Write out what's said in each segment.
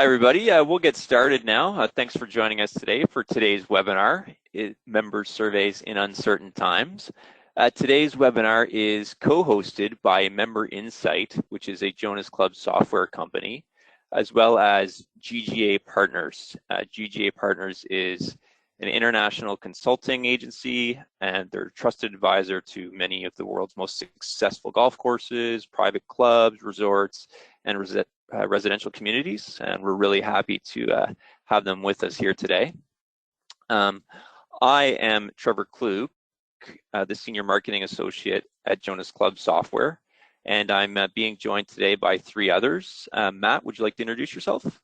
Hi, everybody. We'll get started now. Thanks for joining us today for today's webinar, Member Surveys in Uncertain Times. Today's webinar is co-hosted by MemberInsight, which is a Jonas Club software company, as well as GGA Partners. GGA Partners is an international consulting agency, and they're a trusted advisor to many of the world's most successful golf courses, private clubs, resorts, and residential communities, and we're really happy to have them with us here today. I am Trevor Klug, the Senior Marketing Associate at Jonas Club Software, and I'm being joined today by three others. Matt, would you like to introduce yourself?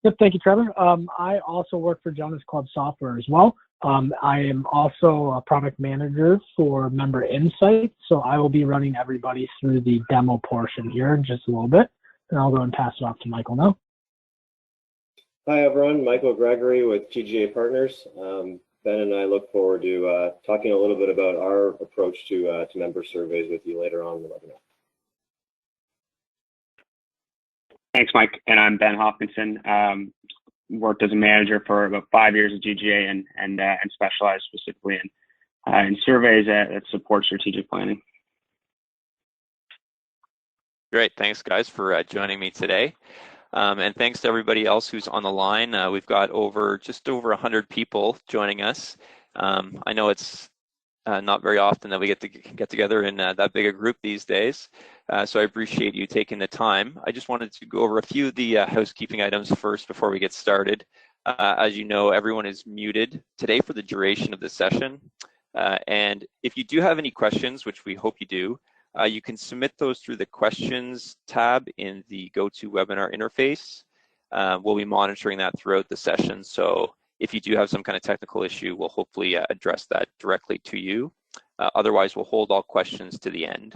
Yep, thank you, Trevor. I also work for Jonas Club Software as well. I am also a product manager for MemberInsight, so I will be running everybody through the demo portion here in just a little bit, and I'll go and pass it off to Michael now. Hi, everyone. Michael Gregory with GGA Partners. Ben and I look forward to talking a little bit about our approach to member surveys with you later on in the webinar. Thanks, Mike. And I'm Ben Hopkinson. Worked as a manager for about 5 years at GGA and specialized specifically in surveys that support strategic planning. Great, thanks guys for joining me today. And thanks to everybody else who's on the line. We've got just over 100 people joining us. I know it's not very often that we get together in that big a group these days. So I appreciate you taking the time. I just wanted to go over a few of the housekeeping items first before we get started. As you know, everyone is muted today for the duration of the session. And if you do have any questions, which we hope you do, you can submit those through the questions tab in the GoToWebinar interface. We'll be monitoring that throughout the session. So if you do have some kind of technical issue, we'll hopefully address that directly to you. Otherwise, we'll hold all questions to the end.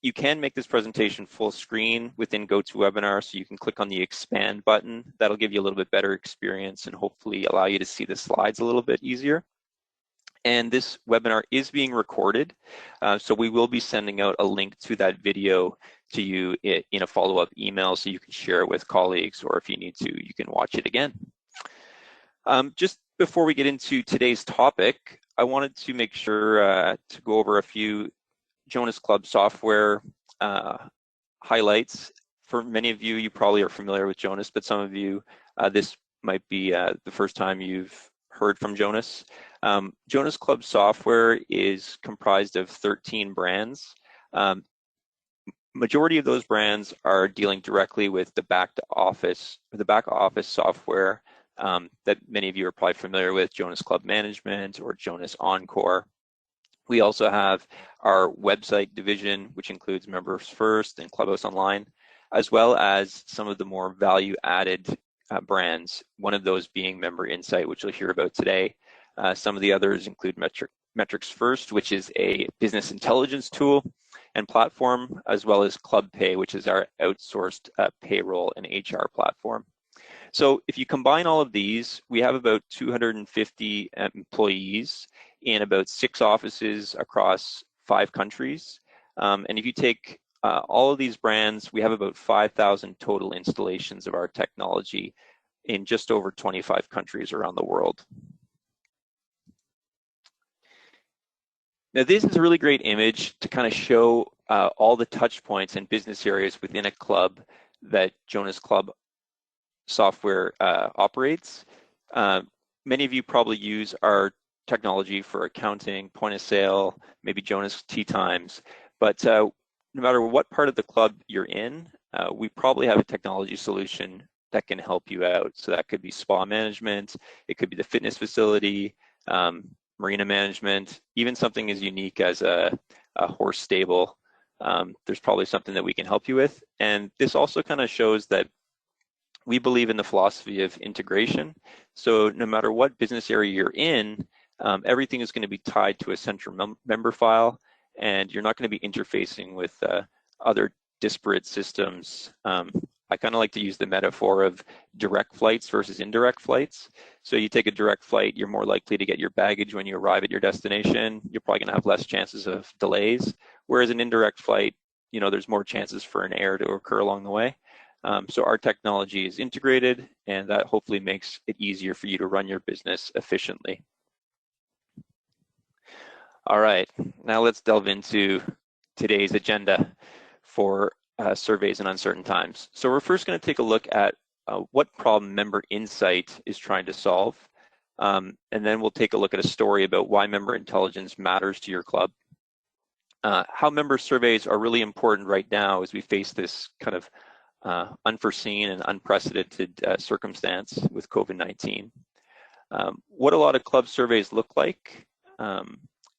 You can make this presentation full screen within GoToWebinar, so you can click on the expand button. That'll give you a little bit better experience and hopefully allow you to see the slides a little bit easier. And this webinar is being recorded, so we will be sending out a link to that video to you in a follow-up email so you can share it with colleagues, or if you need to, you can watch it again. Just before we get into today's topic, I wanted to make sure to go over a few Jonas Club software highlights. For many of you, you probably are familiar with Jonas, but some of you, this might be the first time you've heard from Jonas. Jonas Club software is comprised of 13 brands. Majority of those brands are dealing directly with the back office software that many of you are probably familiar with, Jonas Club Management or Jonas Encore. We also have our website division, which includes Members First and Clubhouse Online, as well as some of the more value-added brands, one of those being MemberInsight, which you'll hear about today. Some of the others include Metrics First, which is a business intelligence tool and platform, as well as Club Pay, which is our outsourced payroll and HR platform. So if you combine all of these, we have about 250 employees in about 6 offices across 5 countries. And if you take all of these brands, we have about 5,000 total installations of our technology in just over 25 countries around the world. Now, this is a really great image to kind of show all the touch points and business areas within a club that Jonas Club software operates. Many of you probably use our technology for accounting, point of sale, maybe Jonas Tea Times, but no matter what part of the club you're in, we probably have a technology solution that can help you out. So that could be spa management, it could be the fitness facility, marina management, even something as unique as a horse stable. There's probably something that we can help you with. And this also kind of shows that we believe in the philosophy of integration. So no matter what business area you're in, everything is going to be tied to a central member file, and you're not going to be interfacing with other disparate systems. I kind of like to use the metaphor of direct flights versus indirect flights. So you take a direct flight, you're more likely to get your baggage when you arrive at your destination. You're probably going to have less chances of delays. Whereas an indirect flight, there's more chances for an error to occur along the way. So our technology is integrated, and that hopefully makes it easier for you to run your business efficiently. All right, now let's delve into today's agenda for surveys in uncertain times. So we're first going to take a look at what problem MemberInsight is trying to solve, and then we'll take a look at a story about why member intelligence matters to your club. How member surveys are really important right now as we face this kind of unforeseen and unprecedented circumstance with COVID-19. What a lot of club surveys look like,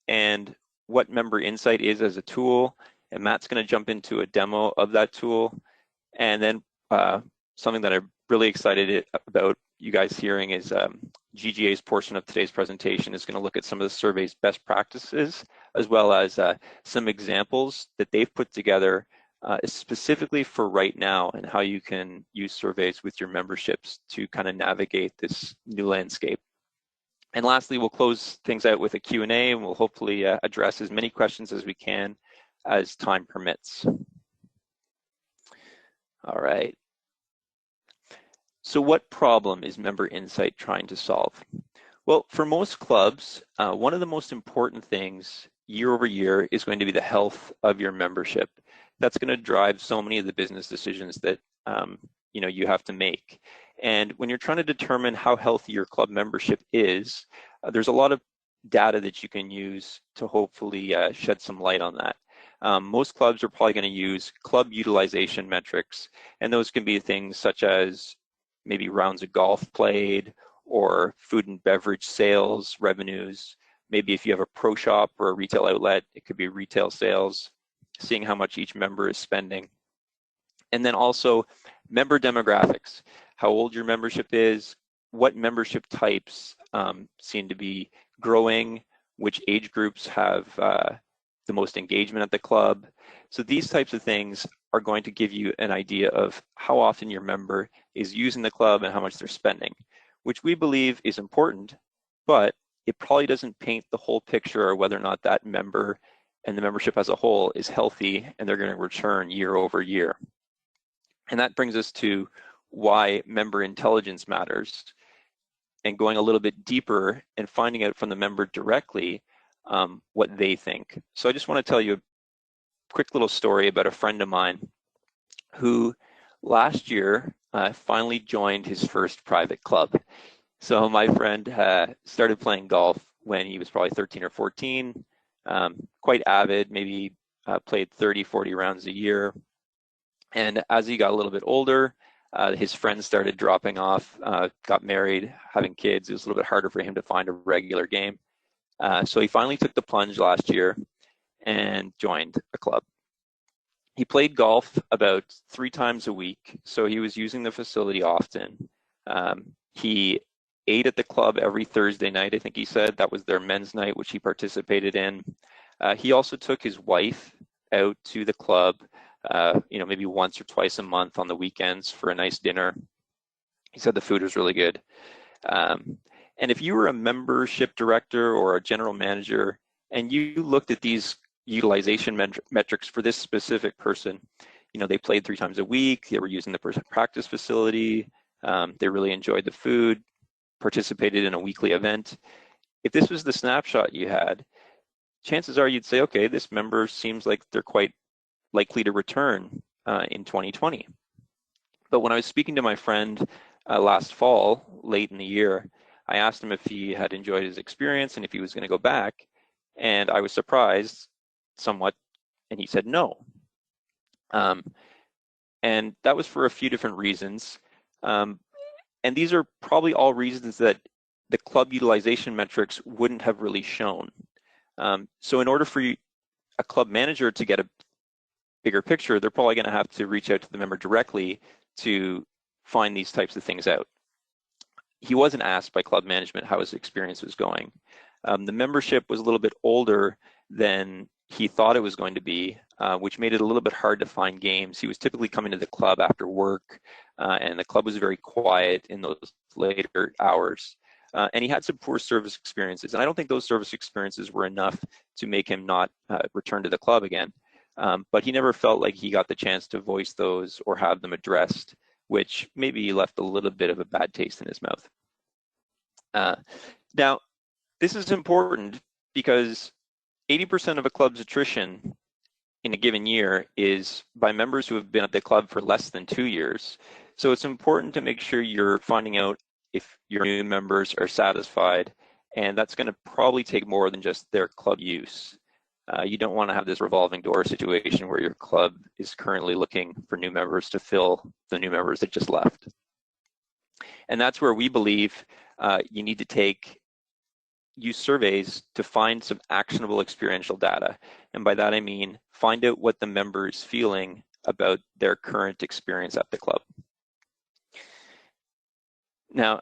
and what MemberInsight is as a tool, and Matt's going to jump into a demo of that tool, and then something that I'm really excited about you guys hearing is GGA's portion of today's presentation is going to look at some of the survey's best practices, as well as some examples that they've put together specifically for right now, and how you can use surveys with your memberships to kind of navigate this new landscape. And lastly, we'll close things out with a Q&A, and we'll hopefully address as many questions as we can as time permits. All right. So what problem is MemberInsight trying to solve? Well, for most clubs, one of the most important things year over year is going to be the health of your membership. That's going to drive so many of the business decisions that you have to make. And when you're trying to determine how healthy your club membership is, there's a lot of data that you can use to hopefully shed some light on that. Most clubs are probably going to use club utilization metrics, and those can be things such as maybe rounds of golf played, or food and beverage sales revenues. Maybe if you have a pro shop or a retail outlet, it could be retail sales, seeing how much each member is spending. And then also member demographics, how old your membership is, what membership types seem to be growing, which age groups have the most engagement at the club. So these types of things are going to give you an idea of how often your member is using the club and how much they're spending, which we believe is important, but it probably doesn't paint the whole picture of whether or not that member and the membership as a whole is healthy and they're going to return year over year. And that brings us to why member intelligence matters, and going a little bit deeper and finding out from the member directly what they think. So I just want to tell you a quick little story about a friend of mine who last year finally joined his first private club. So my friend started playing golf when he was probably 13 or 14, quite avid, maybe played 30, 40 rounds a year. And as he got a little bit older, his friends started dropping off, got married, having kids. It was a little bit harder for him to find a regular game. So he finally took the plunge last year and joined a club. He played golf about 3 times a week, so he was using the facility often. He ate at the club every Thursday night, I think he said. That was their men's night, which he participated in. He also took his wife out to the club, maybe once or twice a month on the weekends for a nice dinner. He said the food was really good. And if you were a membership director or a general manager and you looked at these utilization metrics for this specific person, they played 3 times a week, they were using the practice facility, they really enjoyed the food, participated in a weekly event. If this was the snapshot you had, chances are you'd say, okay, this member seems like they're quite likely to return in 2020. But when I was speaking to my friend last fall, late in the year, I asked him if he had enjoyed his experience and if he was going to go back, and I was surprised somewhat, and he said no. And that was for a few different reasons. And these are probably all reasons that the club utilization metrics wouldn't have really shown. So in order for a club manager to get a bigger picture, they're probably going to have to reach out to the member directly to find these types of things out. He wasn't asked by club management how his experience was going. The membership was a little bit older than he thought it was going to be, which made it a little bit hard to find games. He was typically coming to the club after work, and the club was very quiet in those later hours. And he had some poor service experiences, and I don't think those service experiences were enough to make him not return to the club again. but he never felt like he got the chance to voice those or have them addressed, which maybe left a little bit of a bad taste in his mouth. Now, this is important because 80% of a club's attrition in a given year is by members who have been at the club for less than 2 years. So it's important to make sure you're finding out if your new members are satisfied, and that's going to probably take more than just their club use. You don't want to have this revolving door situation where your club is currently looking for new members to fill the new members that just left. And that's where we believe you need to use surveys to find some actionable experiential data. And by that I mean, find out what the member is feeling about their current experience at the club. Now,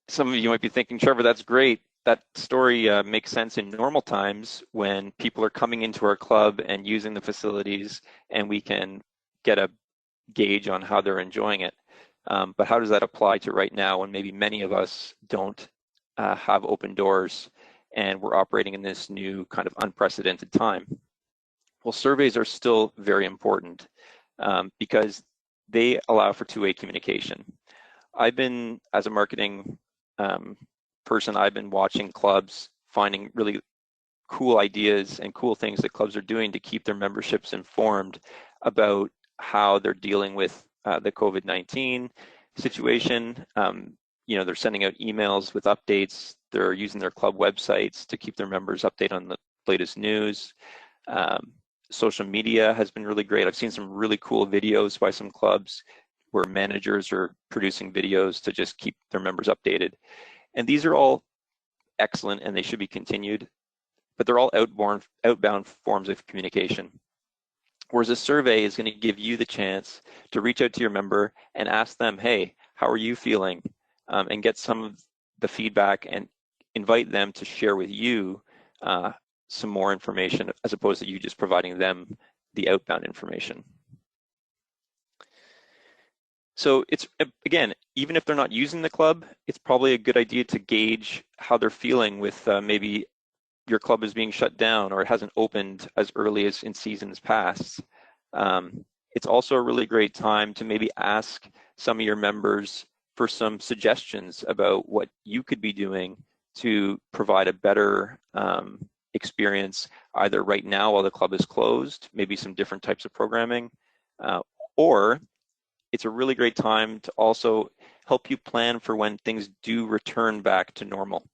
some of you might be thinking, Trevor, that's great. That story makes sense in normal times when people are coming into our club and using the facilities, and we can get a gauge on how they're enjoying it. But how does that apply to right now when maybe many of us don't have open doors and we're operating in this new kind of unprecedented time? Well, surveys are still very important because they allow for two-way communication. As a marketing person, I've been watching clubs, finding really cool ideas and cool things that clubs are doing to keep their memberships informed about how they're dealing with the COVID-19 situation. They're sending out emails with updates. They're using their club websites to keep their members updated on the latest news. Social media has been really great. I've seen some really cool videos by some clubs where managers are producing videos to just keep their members updated. And these are all excellent and they should be continued, but they're all outbound forms of communication. Whereas a survey is going to give you the chance to reach out to your member and ask them, hey, how are you feeling? And get some of the feedback and invite them to share with you some more information as opposed to you just providing them the outbound information. So it's, again, even if they're not using the club, it's probably a good idea to gauge how they're feeling with maybe your club is being shut down or it hasn't opened as early as in seasons past. It's also a really great time to maybe ask some of your members for some suggestions about what you could be doing to provide a better experience either right now while the club is closed, maybe some different types of programming, or it's a really great time to also help you plan for when things do return back to normal,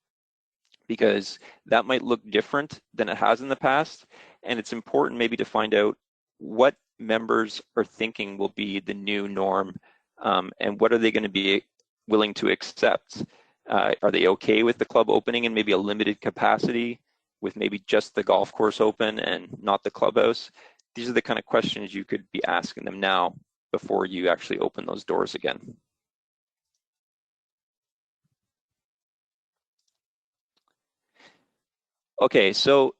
because that might look different than it has in the past. And it's important maybe to find out what members are thinking will be the new norm and what are they going to be willing to accept. Are they okay with the club opening in maybe a limited capacity with maybe just the golf course open and not the clubhouse? These are the kind of questions you could be asking them now before you actually open those doors again. Okay, so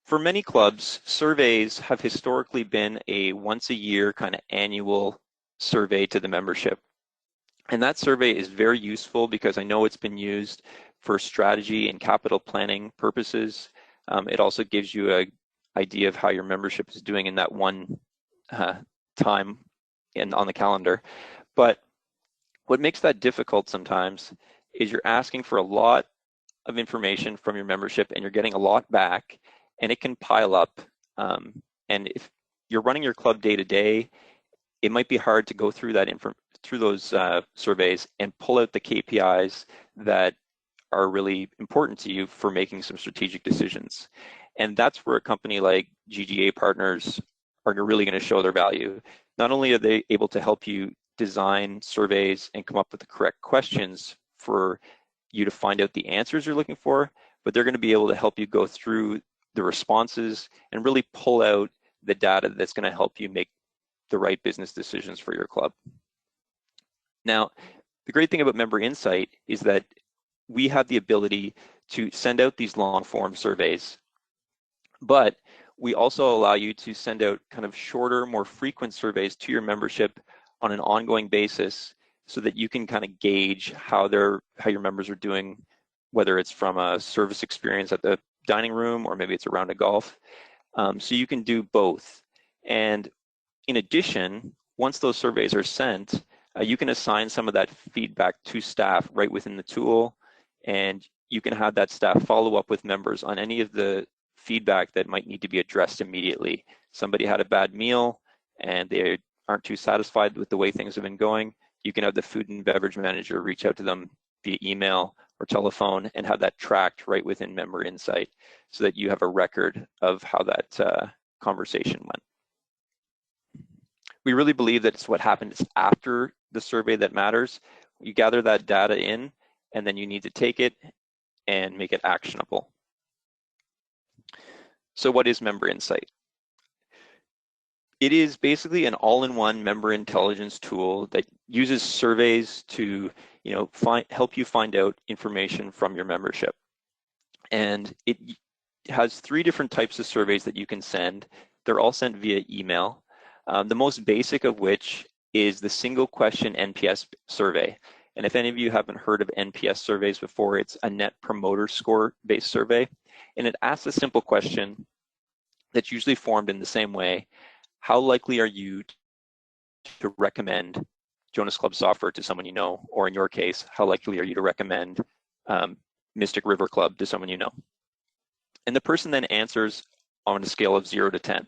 for many clubs, surveys have historically been a once a year kind of annual survey to the membership. And that survey is very useful because I know it's been used for strategy and capital planning purposes. It also gives you an idea of how your membership is doing in that one time on the calendar. But what makes that difficult sometimes is you're asking for a lot of information from your membership and you're getting a lot back, and it can pile up. And if you're running your club day to day, it might be hard to go through those surveys and pull out the KPIs that are really important to you for making some strategic decisions. And that's where a company like GGA Partners are really going to show their value. Not only are they able to help you design surveys and come up with the correct questions for you to find out the answers you're looking for, but they're going to be able to help you go through the responses and really pull out the data that's going to help you make the right business decisions for your club. Now, the great thing about MemberInsight is that we have the ability to send out these long form surveys, but we also allow you to send out kind of shorter, more frequent surveys to your membership on an ongoing basis so that you can kind of gauge how your members are doing, whether it's from a service experience at the dining room or maybe it's a round of golf. So you can do both. And in addition, once those surveys are sent, you can assign some of that feedback to staff right within the tool, and you can have that staff follow up with members on any of the feedback that might need to be addressed immediately. Somebody had a bad meal and they aren't too satisfied with the way things have been going. You can have the food and beverage manager reach out to them via email or telephone and have that tracked right within MemberInsight so that you have a record of how that conversation went. We really believe that it's what happens after the survey that matters. You gather that data in, and then you need to take it and make it actionable. So what is MemberInsight? It is basically an all-in-one member intelligence tool that uses surveys to, help you find out information from your membership. And it has 3 different types of surveys that you can send. They're all sent via email. The most basic of which is the single question NPS survey. And if any of you haven't heard of NPS surveys before, it's a net promoter score based survey. And it asks a simple question that's usually formed in the same way. How likely are you to recommend Jonas Club software to someone you know? Or in your case, how likely are you to recommend Mystic River Club to someone you know? And the person then answers on a scale of 0 to 10.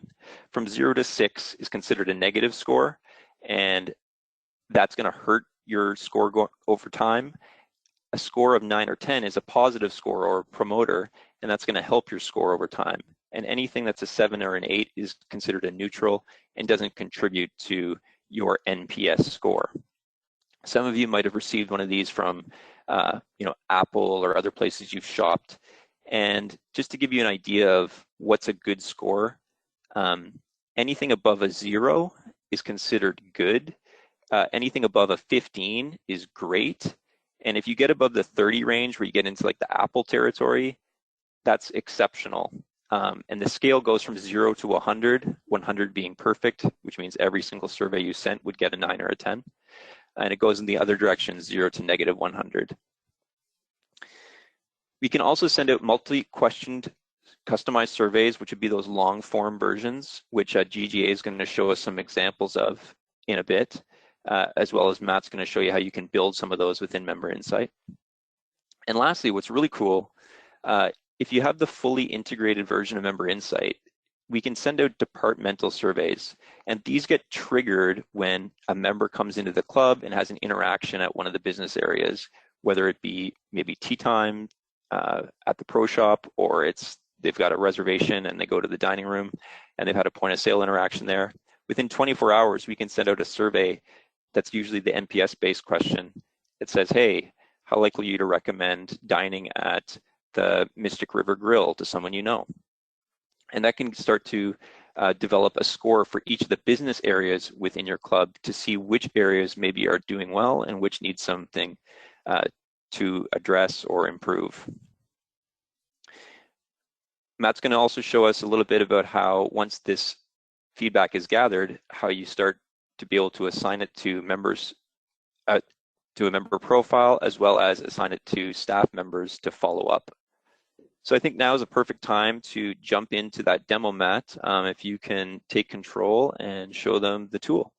From 0 to 6 is considered a negative score, and that's going to hurt your score over time. A score of 9 or 10 is a positive score or a promoter, and that's going to help your score over time. And anything that's a 7 or an 8 is considered a neutral and doesn't contribute to your NPS score. Some of you might have received one of these from Apple or other places you've shopped. And just to give you an idea of what's a good score, anything above a 0 is considered good. Anything above a 15 is great. And if you get above the 30 range, where you get into like the Apple territory, that's exceptional. And the scale goes from 0 to 100, 100 being perfect, which means every single survey you sent would get a 9 or a 10. And it goes in the other direction, 0 to negative 100. We can also send out multi-questioned customized surveys, which would be those long form versions, which GGA is going to show us some examples of in a bit, as well as Matt's going to show you how you can build some of those within MemberInsight. And lastly, what's really cool, if you have the fully integrated version of MemberInsight, we can send out departmental surveys, and these get triggered when a member comes into the club and has an interaction at one of the business areas, whether it be maybe tea time at the pro shop, or they've got a reservation and they go to the dining room and they've had a point of sale interaction there. Within 24 hours, we can send out a survey that's usually the NPS based question. It says, hey, how likely are you to recommend dining at the Mystic River Grill to someone you know? And that can start to develop a score for each of the business areas within your club to see which areas maybe are doing well and which need something to address or improve. Matt's going to also show us a little bit about how, once this feedback is gathered, how you start to be able to assign it to members, to a member profile, as well as assign it to staff members to follow up. So I think now is a perfect time to jump into that demo, Matt. If you can take control and show them the tool.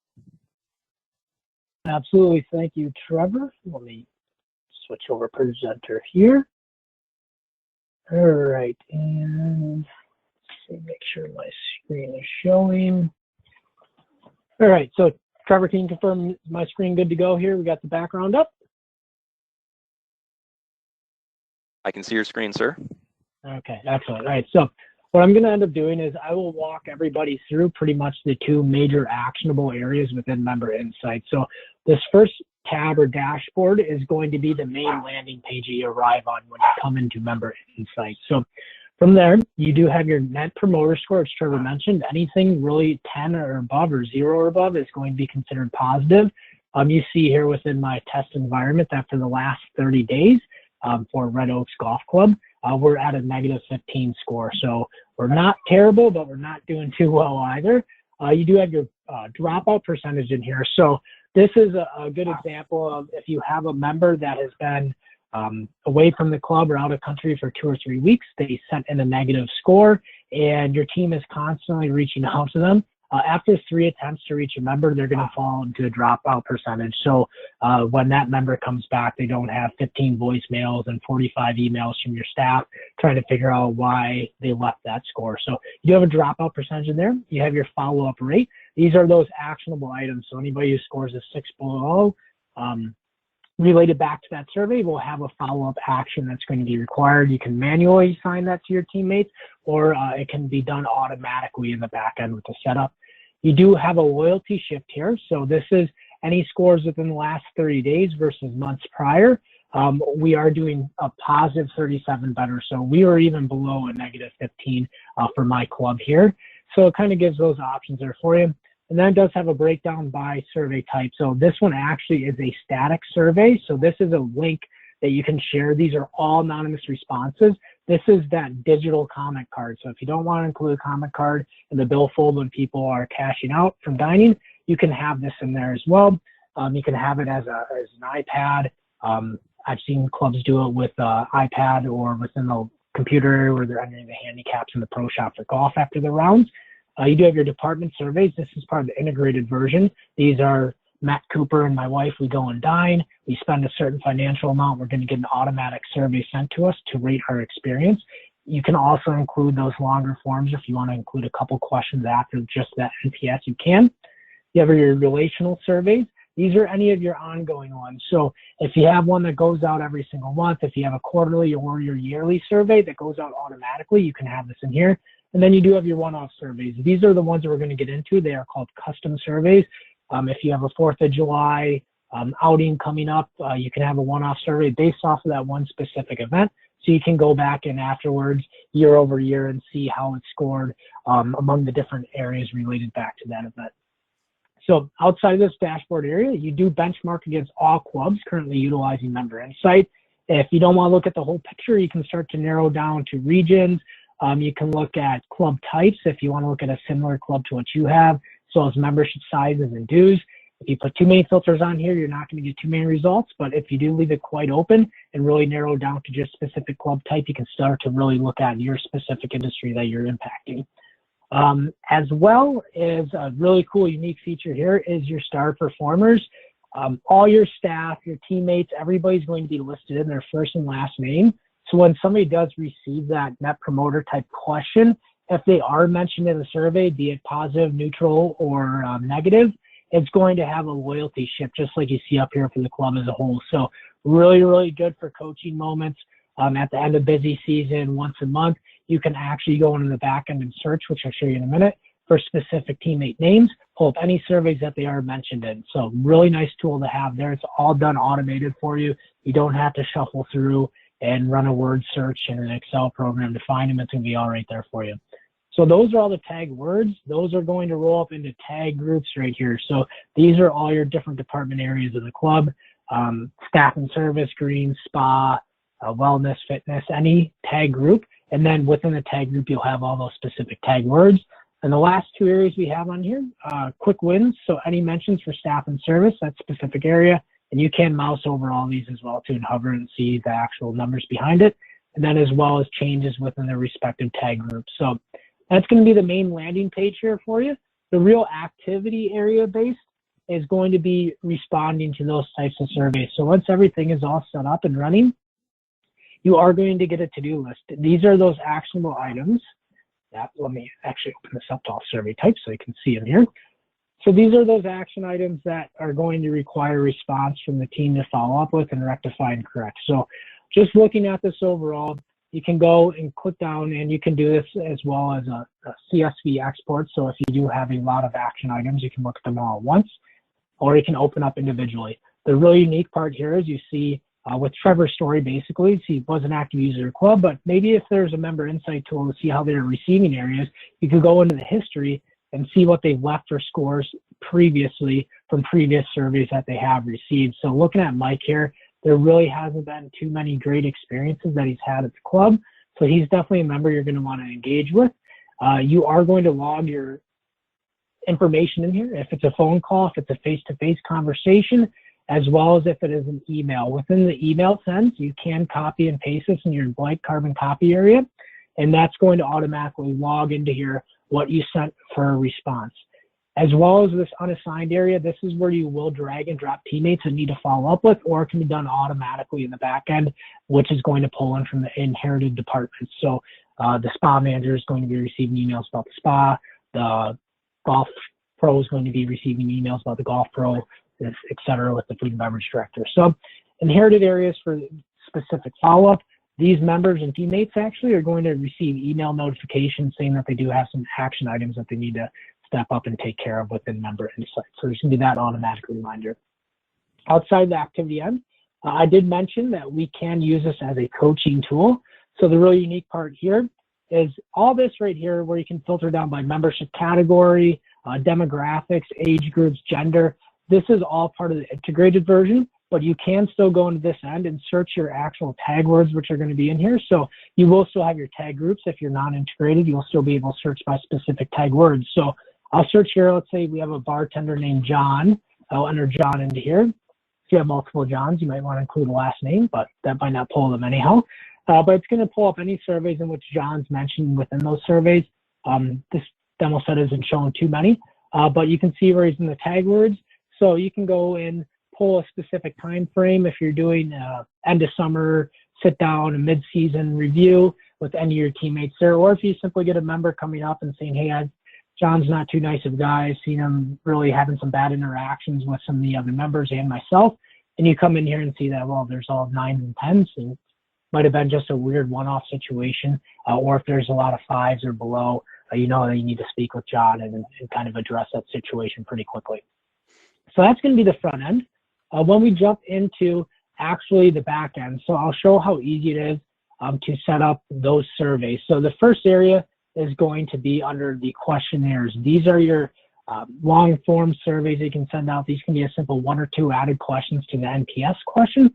Absolutely. Thank you, Trevor. Let me switch over presenter here. All right, and let's make sure my screen is showing. All right, so Trevor, can you confirm my screen good to go here? We got the background up. I can see your screen, sir. Okay, excellent. All right, so what I'm going to end up doing is I will walk everybody through pretty much the 2 major actionable areas within MemberInsight. So this first tab or dashboard is going to be the main landing page you arrive on when you come into MemberInsight. So from there, you do have your net promoter score, as Trevor mentioned. Anything really 10 or above or 0 or above is going to be considered positive. You see here within my test environment that for the last 30 days for Red Oaks Golf Club, we're at a negative 15 score. So we're not terrible, but we're not doing too well either. You do have your dropout percentage in here. So this is a good example of if you have a member that has been away from the club or out of country for 2 or 3 weeks, they sent in a negative score, and your team is constantly reaching out to them. After 3 attempts to reach a member, they're going to fall into a dropout percentage. So when that member comes back, they don't have 15 voicemails and 45 emails from your staff trying to figure out why they left that score. So you have a dropout percentage in there. You have your follow-up rate. These are those actionable items. So anybody who scores a 6 below, related back to that survey, will have a follow-up action that's going to be required. You can manually assign that to your teammates, or it can be done automatically in the back end with the setup. You do have a loyalty shift here. So this is any scores within the last 30 days versus months prior. We are doing a positive 37 better. So we were even below a negative 15 for my club here. So it kind of gives those options there for you. And then it does have a breakdown by survey type. So this one actually is a static survey. So this is a link that you can share. These are all anonymous responses. This is that digital comment card. So if you don't want to include a comment card in the billfold when people are cashing out from dining, you can have this in there as well. You can have it as an iPad. I've seen clubs do it with iPad or within the computer area where they're entering the handicaps in the pro shop for golf after the rounds. You do have your department surveys. This is part of the integrated version. These are Matt Cooper and my wife. We go and dine. We spend a certain financial amount. We're going to get an automatic survey sent to us to rate our experience. You can also include those longer forms if you want to include a couple questions after just that NPS, you can. You have your relational surveys. These are any of your ongoing ones. So if you have one that goes out every single month, if you have a quarterly or your yearly survey that goes out automatically, you can have this in here. And then you do have your one-off surveys. These are the ones that we're going to get into. They are called custom surveys. If you have a 4th of July outing coming up, you can have a one-off survey based off of that one specific event. So you can go back and afterwards, year over year, and see how it scored among the different areas related back to that event. So outside of this dashboard area, you do benchmark against all clubs currently utilizing MemberInsight. If you don't want to look at the whole picture, you can start to narrow down to regions. You can look at club types if you want to look at a similar club to what you have, as well as membership sizes and dues. If you put too many filters on here, you're not going to get too many results, but if you do leave it quite open and really narrow down to just specific club type, you can start to really look at your specific industry that you're impacting. As well as a really cool, unique feature here is your star performers. All your staff, your teammates, everybody's going to be listed in their first and last name. So when somebody does receive that net promoter type question, if they are mentioned in the survey, be it positive, neutral, or negative, it's going to have a loyalty shift, just like you see up here for the club as a whole. So really, really good for coaching moments. At the end of busy season, once a month, you can actually go into the back end and search, which I'll show you in a minute, for specific teammate names, pull up any surveys that they are mentioned in. So really nice tool to have there. It's all done automated for you. You don't have to shuffle through and run a word search in an Excel program to find them. It's going to be all right there for you. So those are all the tag words. Those are going to roll up into tag groups right here. So these are all your different department areas of the club, staff and service, green, spa, wellness, fitness, any tag group. And then within the tag group, you'll have all those specific tag words. And the last two areas we have on here, quick wins. So any mentions for staff and service, that specific area. And you can mouse over all these as well too and hover and see the actual numbers behind it. And then as well as changes within the respective tag groups. So that's going to be the main landing page here for you. The real activity area based is going to be responding to those types of surveys. So once everything is all set up and running, you are going to get a to-do list. These are those actionable items. Let me actually open this up to all survey types so you can see them here. So these are those action items that are going to require response from the team to follow up with and rectify and correct. So just looking at this overall, you can go and click down and you can do this as well as a CSV export. So if you do have a lot of action items, you can look at them all at once, or you can open up individually. The really unique part here is you see with Trevor's story, basically, he was an active user of club, but maybe if there's a MemberInsight tool to see how they're receiving areas, you could go into the history and see what they've left for scores previously from previous surveys that they have received. So looking at Mike here, there really hasn't been too many great experiences that he's had at the club. So he's definitely a member you're going to want to engage with. You are going to log your information in here. If it's a phone call, if it's a face-to-face conversation, as well as if it is an email. Within the email sends, you can copy and paste this in your blank carbon copy area, and that's going to automatically log into here what you sent for a response. As well as this unassigned area, this is where you will drag and drop teammates and need to follow up with, or it can be done automatically in the back end, which is going to pull in from the inherited departments. So the spa manager is going to be receiving emails about the spa, the golf pro is going to be receiving emails about the golf pro, et cetera, with the food and beverage director. So inherited areas for specific follow-up. These members and teammates actually are going to receive email notifications saying that they do have some action items that they need to step up and take care of within MemberInsight. So there's going to be that automatic reminder. Outside the activity end, I did mention that we can use this as a coaching tool. So the really unique part here is all this right here where you can filter down by membership category, demographics, age groups, gender. This is all part of the integrated version, but you can still go into this end and search your actual tag words, which are going to be in here. So you will still have your tag groups. If you're not integrated, you'll still be able to search by specific tag words. So I'll search here. Let's say we have a bartender named John. I'll enter John into here. If you have multiple Johns, you might want to include a last name, but that might not pull them anyhow. But it's going to pull up any surveys in which John's mentioned within those surveys. This demo set isn't showing too many, but you can see where he's in the tag words. So you can go and pull a specific time frame if you're doing end of summer, sit down, a mid-season review with any of your teammates there, or if you simply get a member coming up and saying, hey, John's not too nice of a guy. I've seen him really having some bad interactions with some of the other members and myself. And you come in here and see that, well, there's all 9s and 10s. And it might have been just a weird one-off situation. Or if there's a lot of 5s or below, you know that you need to speak with John and kind of address that situation pretty quickly. So that's going to be the front end. When we jump into actually the back end, so I'll show how easy it is to set up those surveys. So the first area is going to be under the questionnaires. These are your long form surveys that you can send out. These can be a simple 1 or 2 added questions to the NPS question,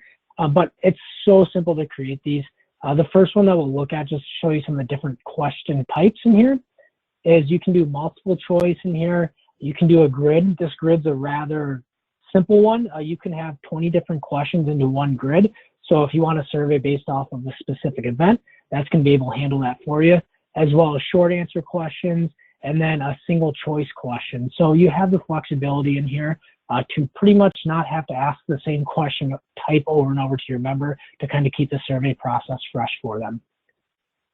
but it's so simple to create these. The first one that we'll look at, just to show you some of the different question types in here, is you can do multiple choice in here. You can do a grid. This grid's a rather simple one. You can have 20 different questions into one grid. So if you want a survey based off of a specific event, that's going to be able to handle that for you, as well as short answer questions, and then a single choice question. So you have the flexibility in here to pretty much not have to ask the same question type over and over to your member to kind of keep the survey process fresh for them.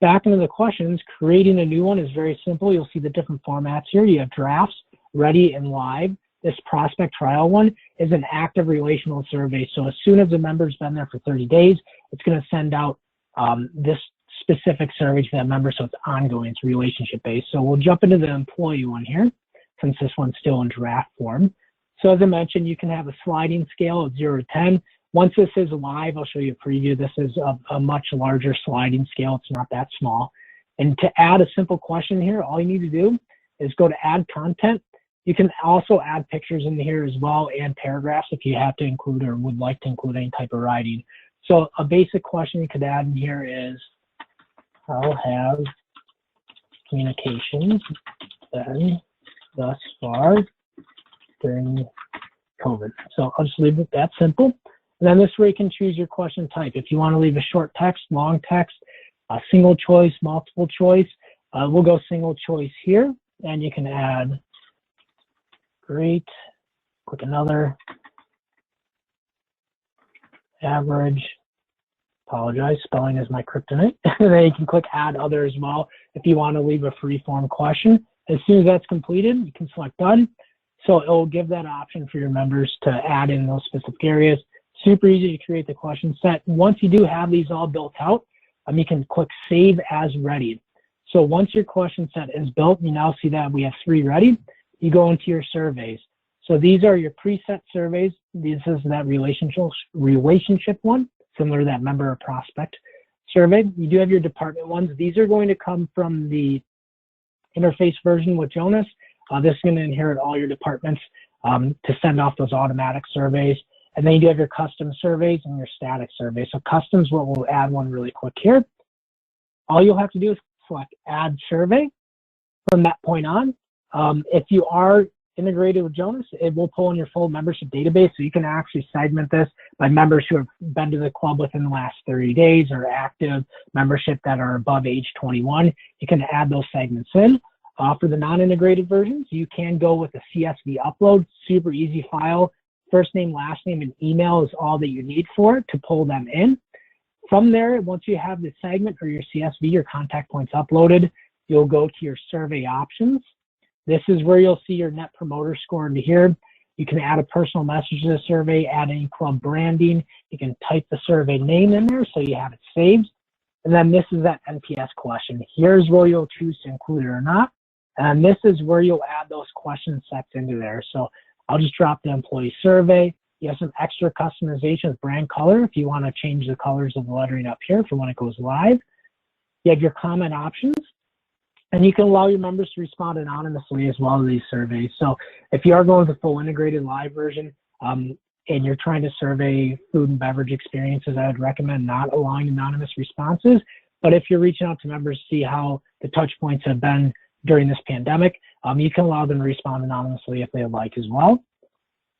Back into the questions, creating a new one is very simple. You'll see the different formats here. You have drafts, ready, and live. This prospect trial one is an active relational survey. So as soon as the member's been there for 30 days, it's going to send out this specific survey to that member, so it's ongoing, it's relationship based. So we'll jump into the employee one here, since this one's still in draft form. So as I mentioned, you can have a sliding scale of 0 to 10. Once this is live, I'll show you a preview. This is a much larger sliding scale. It's not that small. And to add a simple question here, all you need to do is go to add content. You can also add pictures in here as well and paragraphs if you have to include or would like to include any type of writing. So a basic question you could add in here is, how have communications been thus far during COVID? So I'll just leave it that simple. And then this way you can choose your question type. If you want to leave a short text, long text, a single choice, multiple choice, we'll go single choice here, and you can add great, click another, average, apologize, spelling is my kryptonite. And then you can click add other as well if you want to leave a free form question. As soon as that's completed, you can select done. So it will give that option for your members to add in those specific areas. Super easy to create the question set. Once you do have these all built out, you can click save as ready. So once your question set is built, you now see that we have 3 ready. You go into your surveys. So these are your preset surveys. This is that relationship one, similar to that member or prospect survey. You do have your department ones. These are going to come from the interface version with Jonas. This is going to inherit all your departments to send off those automatic surveys. And then you do have your custom surveys and your static surveys. So customs, we'll add one really quick here. All you'll have to do is select add survey. From that point on, if you are integrated with Jonas, it will pull in your full membership database. So you can actually segment this by members who have been to the club within the last 30 days or active membership that are above age 21. You can add those segments in. For the non-integrated versions, you can go with a CSV upload, super easy file. First name, last name, and email is all that you need for it to pull them in. From there, once you have the segment or your CSV, your contact points uploaded, you'll go to your survey options. This is where you'll see your net promoter score into here. You can add a personal message to the survey, add any club branding. You can type the survey name in there so you have it saved. And then this is that NPS question. Here's where you'll choose to include it or not. And this is where you'll add those question sets into there. So I'll just drop the employee survey. You have some extra customization with brand color if you want to change the colors of the lettering up here for when it goes live. You have your comment options, and you can allow your members to respond anonymously as well to these surveys. So if you are going with the full integrated live version and you're trying to survey food and beverage experiences, I would recommend not allowing anonymous responses. But if you're reaching out to members to see how the touch points have been during this pandemic, you can allow them to respond anonymously if they would like as well.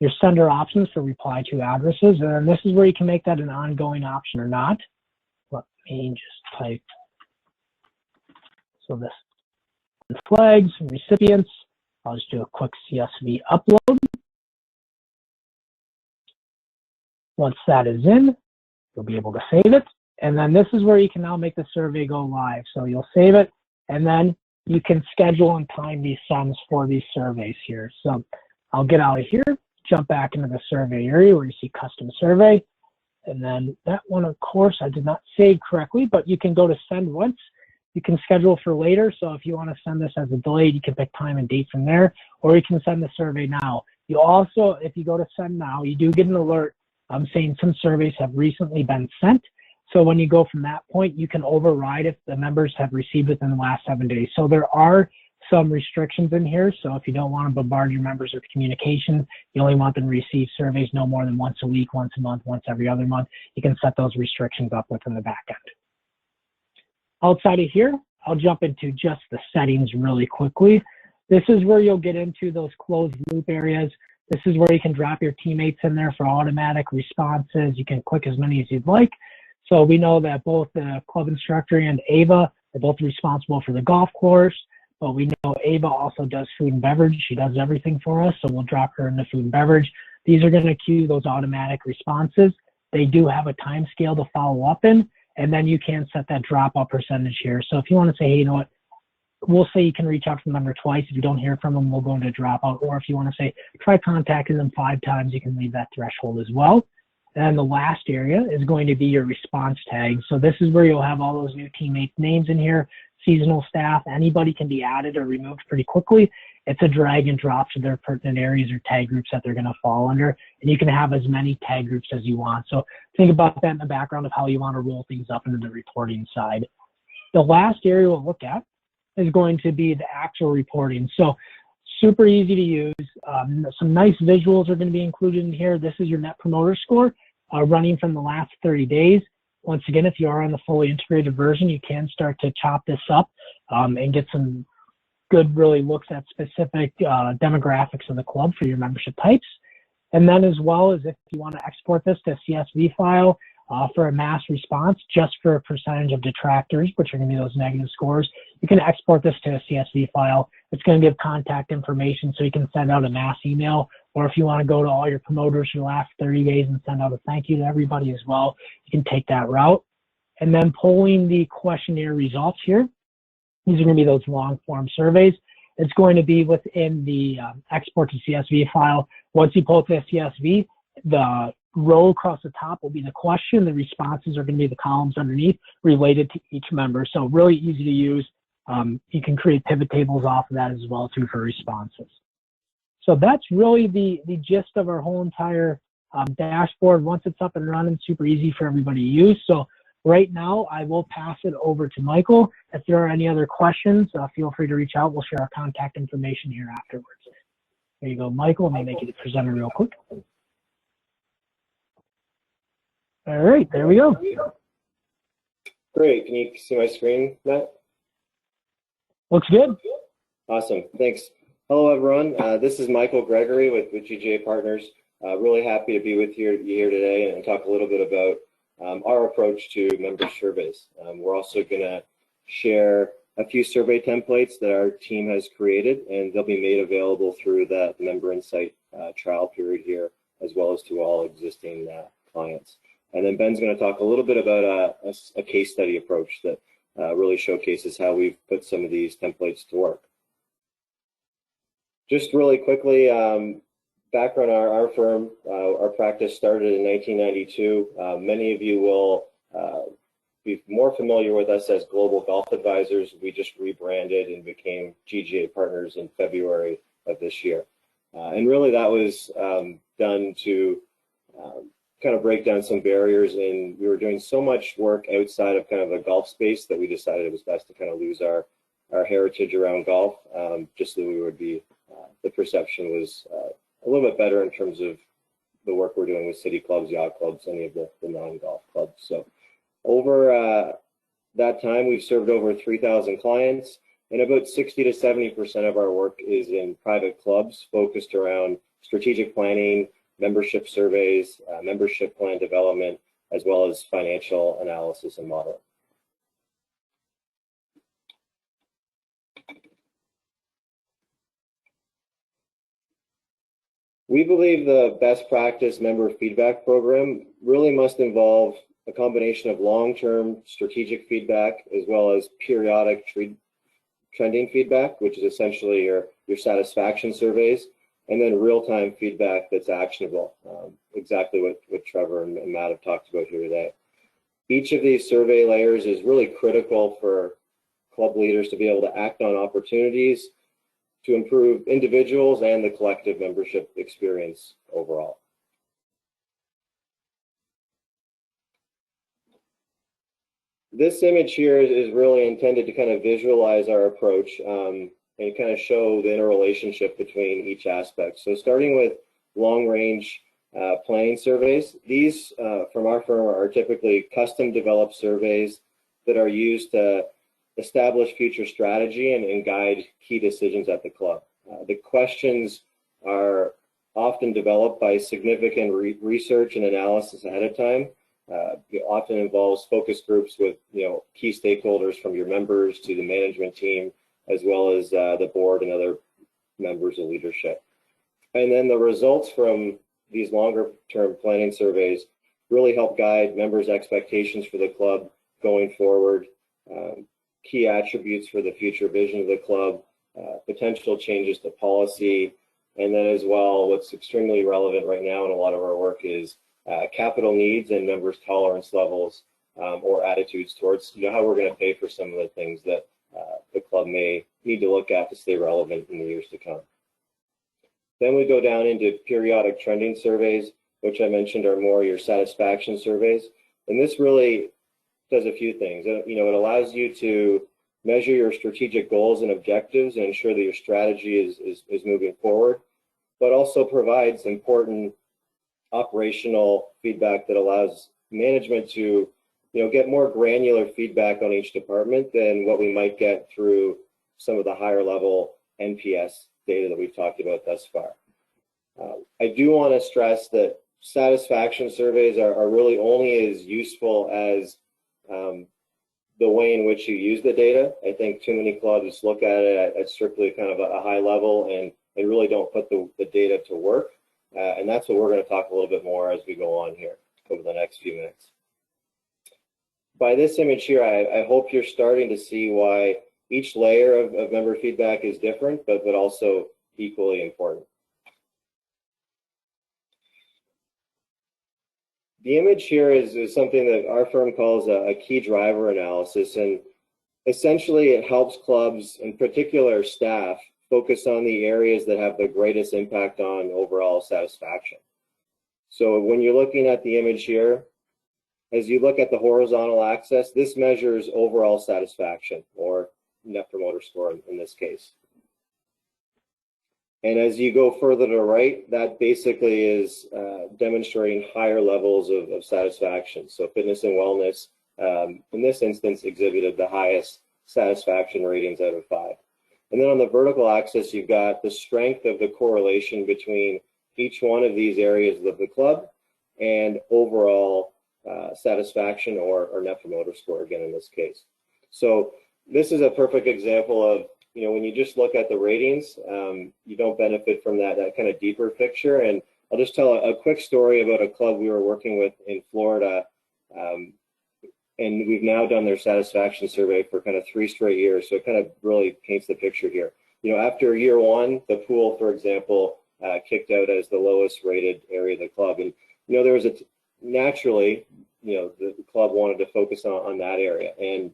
Your sender options for reply to addresses, and then this is where you can make that an ongoing option or not. Let me just type, so this flags, recipients, I'll just do a quick CSV upload. Once that is in, you'll be able to save it. And then this is where you can now make the survey go live. So you'll save it, and then you can schedule and time these sums for these surveys here. So I'll get out of here, jump back into the survey area where you see custom survey. And then that one, of course, I did not save correctly, but you can go to send once. You can schedule for later. So if you want to send this as a delayed, you can pick time and date from there, or you can send the survey now. You also, if you go to send now, you do get an alert saying some surveys have recently been sent. So when you go from that point, you can override if the members have received within the last 7 days. So there are some restrictions in here. So if you don't want to bombard your members with communication, you only want them to receive surveys no more than once a week, once a month, once every other month, you can set those restrictions up within the back end. Outside of here, I'll jump into just the settings really quickly. This is where you'll get into those closed loop areas. This is where you can drop your teammates in there for automatic responses. You can click as many as you'd like. So we know that both the club instructor and Ava are both responsible for the golf course, but we know Ava also does food and beverage. She does everything for us, so we'll drop her into food and beverage. These are going to queue those automatic responses. They do have a time scale to follow up in, and then you can set that dropout percentage here. So if you want to say, hey, you know what, we'll say you can reach out to the member twice. If you don't hear from them, we'll go into dropout. Or if you want to say, try contacting them 5 times, you can leave that threshold as well. And the last area is going to be your response tag. So this is where you'll have all those new teammates' names in here, seasonal staff, anybody can be added or removed pretty quickly. It's a drag and drop to their pertinent areas or tag groups that they're going to fall under. And you can have as many tag groups as you want. So think about that in the background of how you want to roll things up into the reporting side. The last area we'll look at is going to be the actual reporting. So super easy to use. Some nice visuals are going to be included in here. This is your net promoter score running from the last 30 days. Once again, if you are on the fully integrated version, you can start to chop this up and get some good really looks at specific demographics of the club for your membership types. And then as well as if you want to export this to a CSV file for a mass response, just for a percentage of detractors, which are going to be those negative scores, you can export this to a CSV file. It's going to give contact information so you can send out a mass email, or if you want to go to all your promoters for the last 30 days and send out a thank you to everybody as well, you can take that route. And then pulling the questionnaire results here, these are going to be those long form surveys. It's going to be within the export to CSV file. Once you pull it to CSV, the row across the top will be the question. The responses are going to be the columns underneath related to each member. So really easy to use. You can create pivot tables off of that as well too for responses. So that's really the gist of our whole entire dashboard. Once it's up and running, super easy for everybody to use. So right now, I will pass it over to Michael. If there are any other questions, feel free to reach out. We'll share our contact information here afterwards. There you go, Michael. Let me make you the presenter real quick. All right, there we go. Great. Can you see my screen, Matt? Looks good. Awesome. Thanks. Hello, everyone. This is Michael Gregory with GGA Partners. Really happy to be with you here today and talk a little bit about our approach to member surveys. We're also going to share a few survey templates that our team has created, and they'll be made available through the MemberInsight trial period here, as well as to all existing clients. And then Ben's going to talk a little bit about a case study approach that really showcases how we've put some of these templates to work. Just really quickly, background on our firm, our practice started in 1992. Many of you will be more familiar with us as Global Golf Advisors. We just rebranded and became GGA Partners in February of this year. And really that was done to kind of break down some barriers, and we were doing so much work outside of kind of the golf space that we decided it was best to kind of lose our heritage around golf, just so that we would be, the perception was a little bit better in terms of the work we're doing with city clubs, yacht clubs, any of the non-golf clubs. So over that time, we've served over 3,000 clients, and about 60 to 70% of our work is in private clubs focused around strategic planning, membership surveys, membership plan development, as well as financial analysis and modeling. We believe the best practice member feedback program really must involve a combination of long-term strategic feedback as well as periodic trending feedback, which is essentially your satisfaction surveys, and then real-time feedback that's actionable, exactly what Trevor and Matt have talked about here today. Each of these survey layers is really critical for club leaders to be able to act on opportunities to improve individuals and the collective membership experience overall. This image here is really intended to kind of visualize our approach and kind of show the interrelationship between each aspect. So starting with long-range planning surveys, these from our firm are typically custom developed surveys that are used to establish future strategy and guide key decisions at the club. The questions are often developed by significant research and analysis ahead of time. It often involves focus groups with key stakeholders from your members to the management team, as well as the board and other members of leadership. And then the results from these longer term planning surveys really help guide members' expectations for the club going forward, key attributes for the future vision of the club, potential changes to policy, and then as well, what's extremely relevant right now in a lot of our work is capital needs and members' tolerance levels or attitudes towards how we're going to pay for some of the things that the club may need to look at to stay relevant in the years to come. Then we go down into periodic trending surveys, which I mentioned are more your satisfaction surveys. And this really does a few things. It allows you to measure your strategic goals and objectives and ensure that your strategy is moving forward, but also provides important operational feedback that allows management to get more granular feedback on each department than what we might get through some of the higher level NPS data that we've talked about thus far. I do want to stress that satisfaction surveys are really only as useful as the way in which you use the data. I think too many clubs look at it at strictly kind of a high level and really don't put the data to work. And that's what we're going to talk a little bit more as we go on here over the next few minutes. By this image here, I hope you're starting to see why each layer of member feedback is different, but also equally important. The image here is something that our firm calls a key driver analysis, and essentially it helps clubs, in particular staff, focus on the areas that have the greatest impact on overall satisfaction. So when you're looking at the image here, as you look at the horizontal axis, this measures overall satisfaction, or Net Promoter Score in this case. And as you go further to the right, that basically is demonstrating higher levels of satisfaction. So fitness and wellness, in this instance, exhibited the highest satisfaction ratings out of 5. And then on the vertical axis, you've got the strength of the correlation between each one of these areas of the club and overall satisfaction or Net Promoter Score, again, in this case. So this is a perfect example of, when you just look at the ratings, you don't benefit from that kind of deeper picture. And I'll just tell a quick story about a club we were working with in Florida. And we've now done their satisfaction survey for kind of 3 straight years. So it kind of really paints the picture here. After year 1, the pool, for example, kicked out as the lowest rated area of the club. And, there was naturally, the club wanted to focus on that area. And,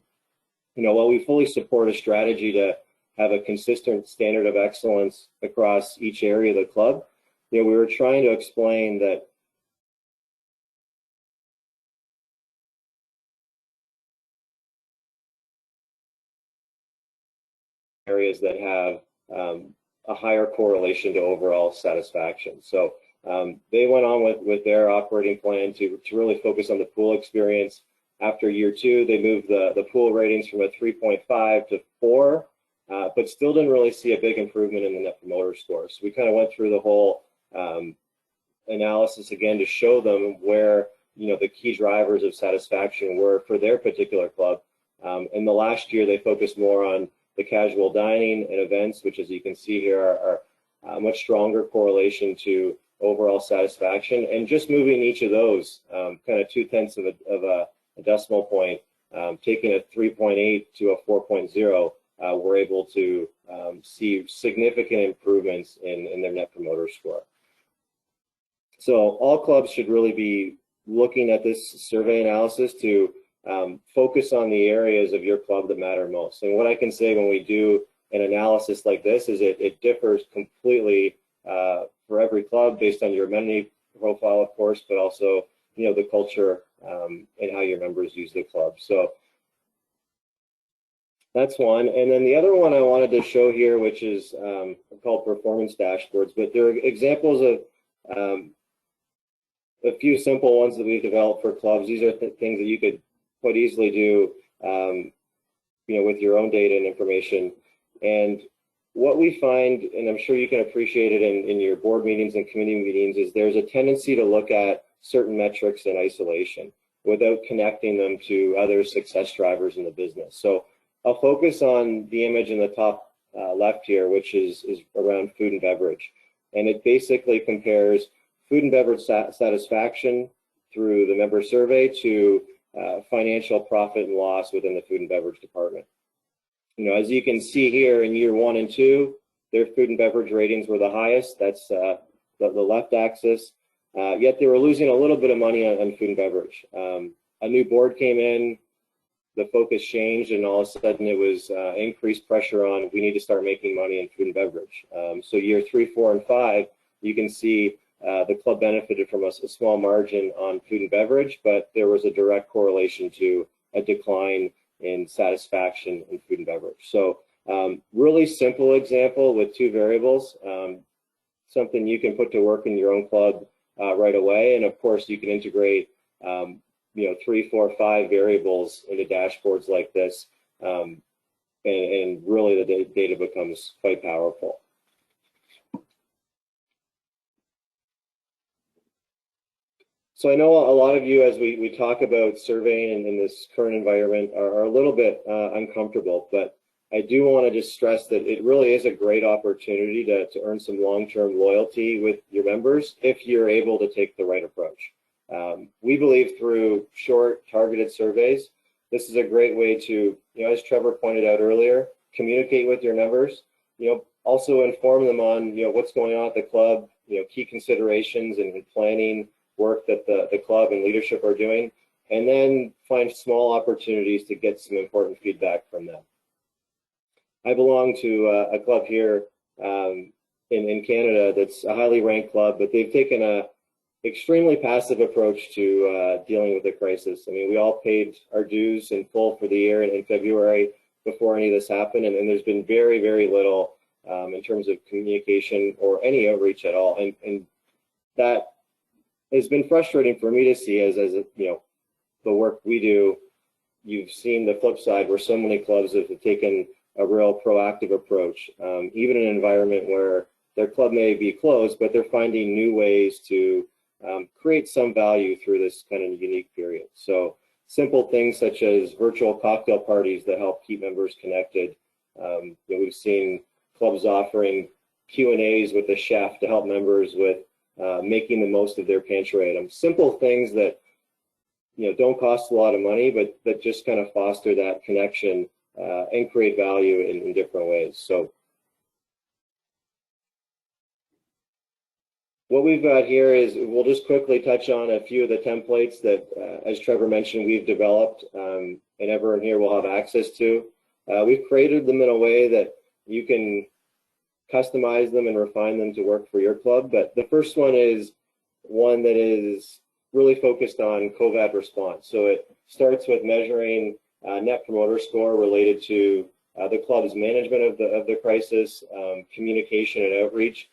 while we fully support a strategy to have a consistent standard of excellence across each area of the club, we were trying to explain that areas that have a higher correlation to overall satisfaction. So they went on with their operating plan to really focus on the pool experience. After year 2, they moved the pool ratings from a 3.5 to 4, but still didn't really see a big improvement in the Net Promoter Score. So we kind of went through the whole analysis again to show them where the key drivers of satisfaction were for their particular club. In the last year, they focused more on the casual dining and events, which, as you can see here, are a much stronger correlation to overall satisfaction. And just moving each of those kind of 0.2 of a decimal point, taking a 3.8 to a 4.0, we're able to see significant improvements in their Net Promoter Score. So all clubs should really be looking at this survey analysis to focus on the areas of your club that matter most. And what I can say when we do an analysis like this is it differs completely for every club based on your amenity profile, of course, but also the culture and how your members use the club. So that's one. And then the other one I wanted to show here, which is called performance dashboards, but there are examples of a few simple ones that we've developed for clubs. These are things that you could quite easily do, with your own data and information. And what we find, and I'm sure you can appreciate it in your board meetings and committee meetings, is there's a tendency to look at certain metrics in isolation without connecting them to other success drivers in the business. So I'll focus on the image in the top left here, which is around food and beverage. And it basically compares food and beverage satisfaction through the member survey to financial profit and loss within the food and beverage department. As you can see here in year 1 and 2, their food and beverage ratings were the highest. That's the left axis. Yet they were losing a little bit of money on food and beverage. A new board came in, the focus changed, and all of a sudden it was increased pressure on, we need to start making money in food and beverage. So year 3, 4, and 5, you can see the club benefited from a small margin on food and beverage, but there was a direct correlation to a decline in satisfaction in food and beverage. So really simple example with 2 variables, something you can put to work in your own club right away. And of course, you can integrate 3, 4, 5 variables into dashboards like this, and really the data becomes quite powerful. So I know a lot of you, as we talk about surveying in this current environment, are a little bit uncomfortable, but I do want to just stress that it really is a great opportunity to earn some long-term loyalty with your members if you're able to take the right approach. We believe through short, targeted surveys, this is a great way to, as Trevor pointed out earlier, communicate with your members, also inform them on, what's going on at the club, key considerations and planning work that the club and leadership are doing, and then find small opportunities to get some important feedback from them. I belong to a club here in Canada that's a highly ranked club, but they've taken a extremely passive approach to dealing with the crisis. I mean, we all paid our dues in full for the year in February before any of this happened, and there's been very, very little in terms of communication or any outreach at all, and that has been frustrating for me to see as the work we do. You've seen the flip side where so many clubs have taken a real proactive approach, even in an environment where their club may be closed, but they're finding new ways to create some value through this kind of unique period. So simple things such as virtual cocktail parties that help keep members connected. We've seen clubs offering Q&As with the chef to help members with making the most of their pantry items. Simple things that don't cost a lot of money, but that just kind of foster that connection and create value in different ways. So what we've got here is we'll just quickly touch on a few of the templates that, as Trevor mentioned, we've developed and everyone here will have access to. We've created them in a way that you can customize them and refine them to work for your club. But the first one is one that is really focused on COVID response. So it starts with measuring Net Promoter Score related to the club's management of the crisis, communication and outreach,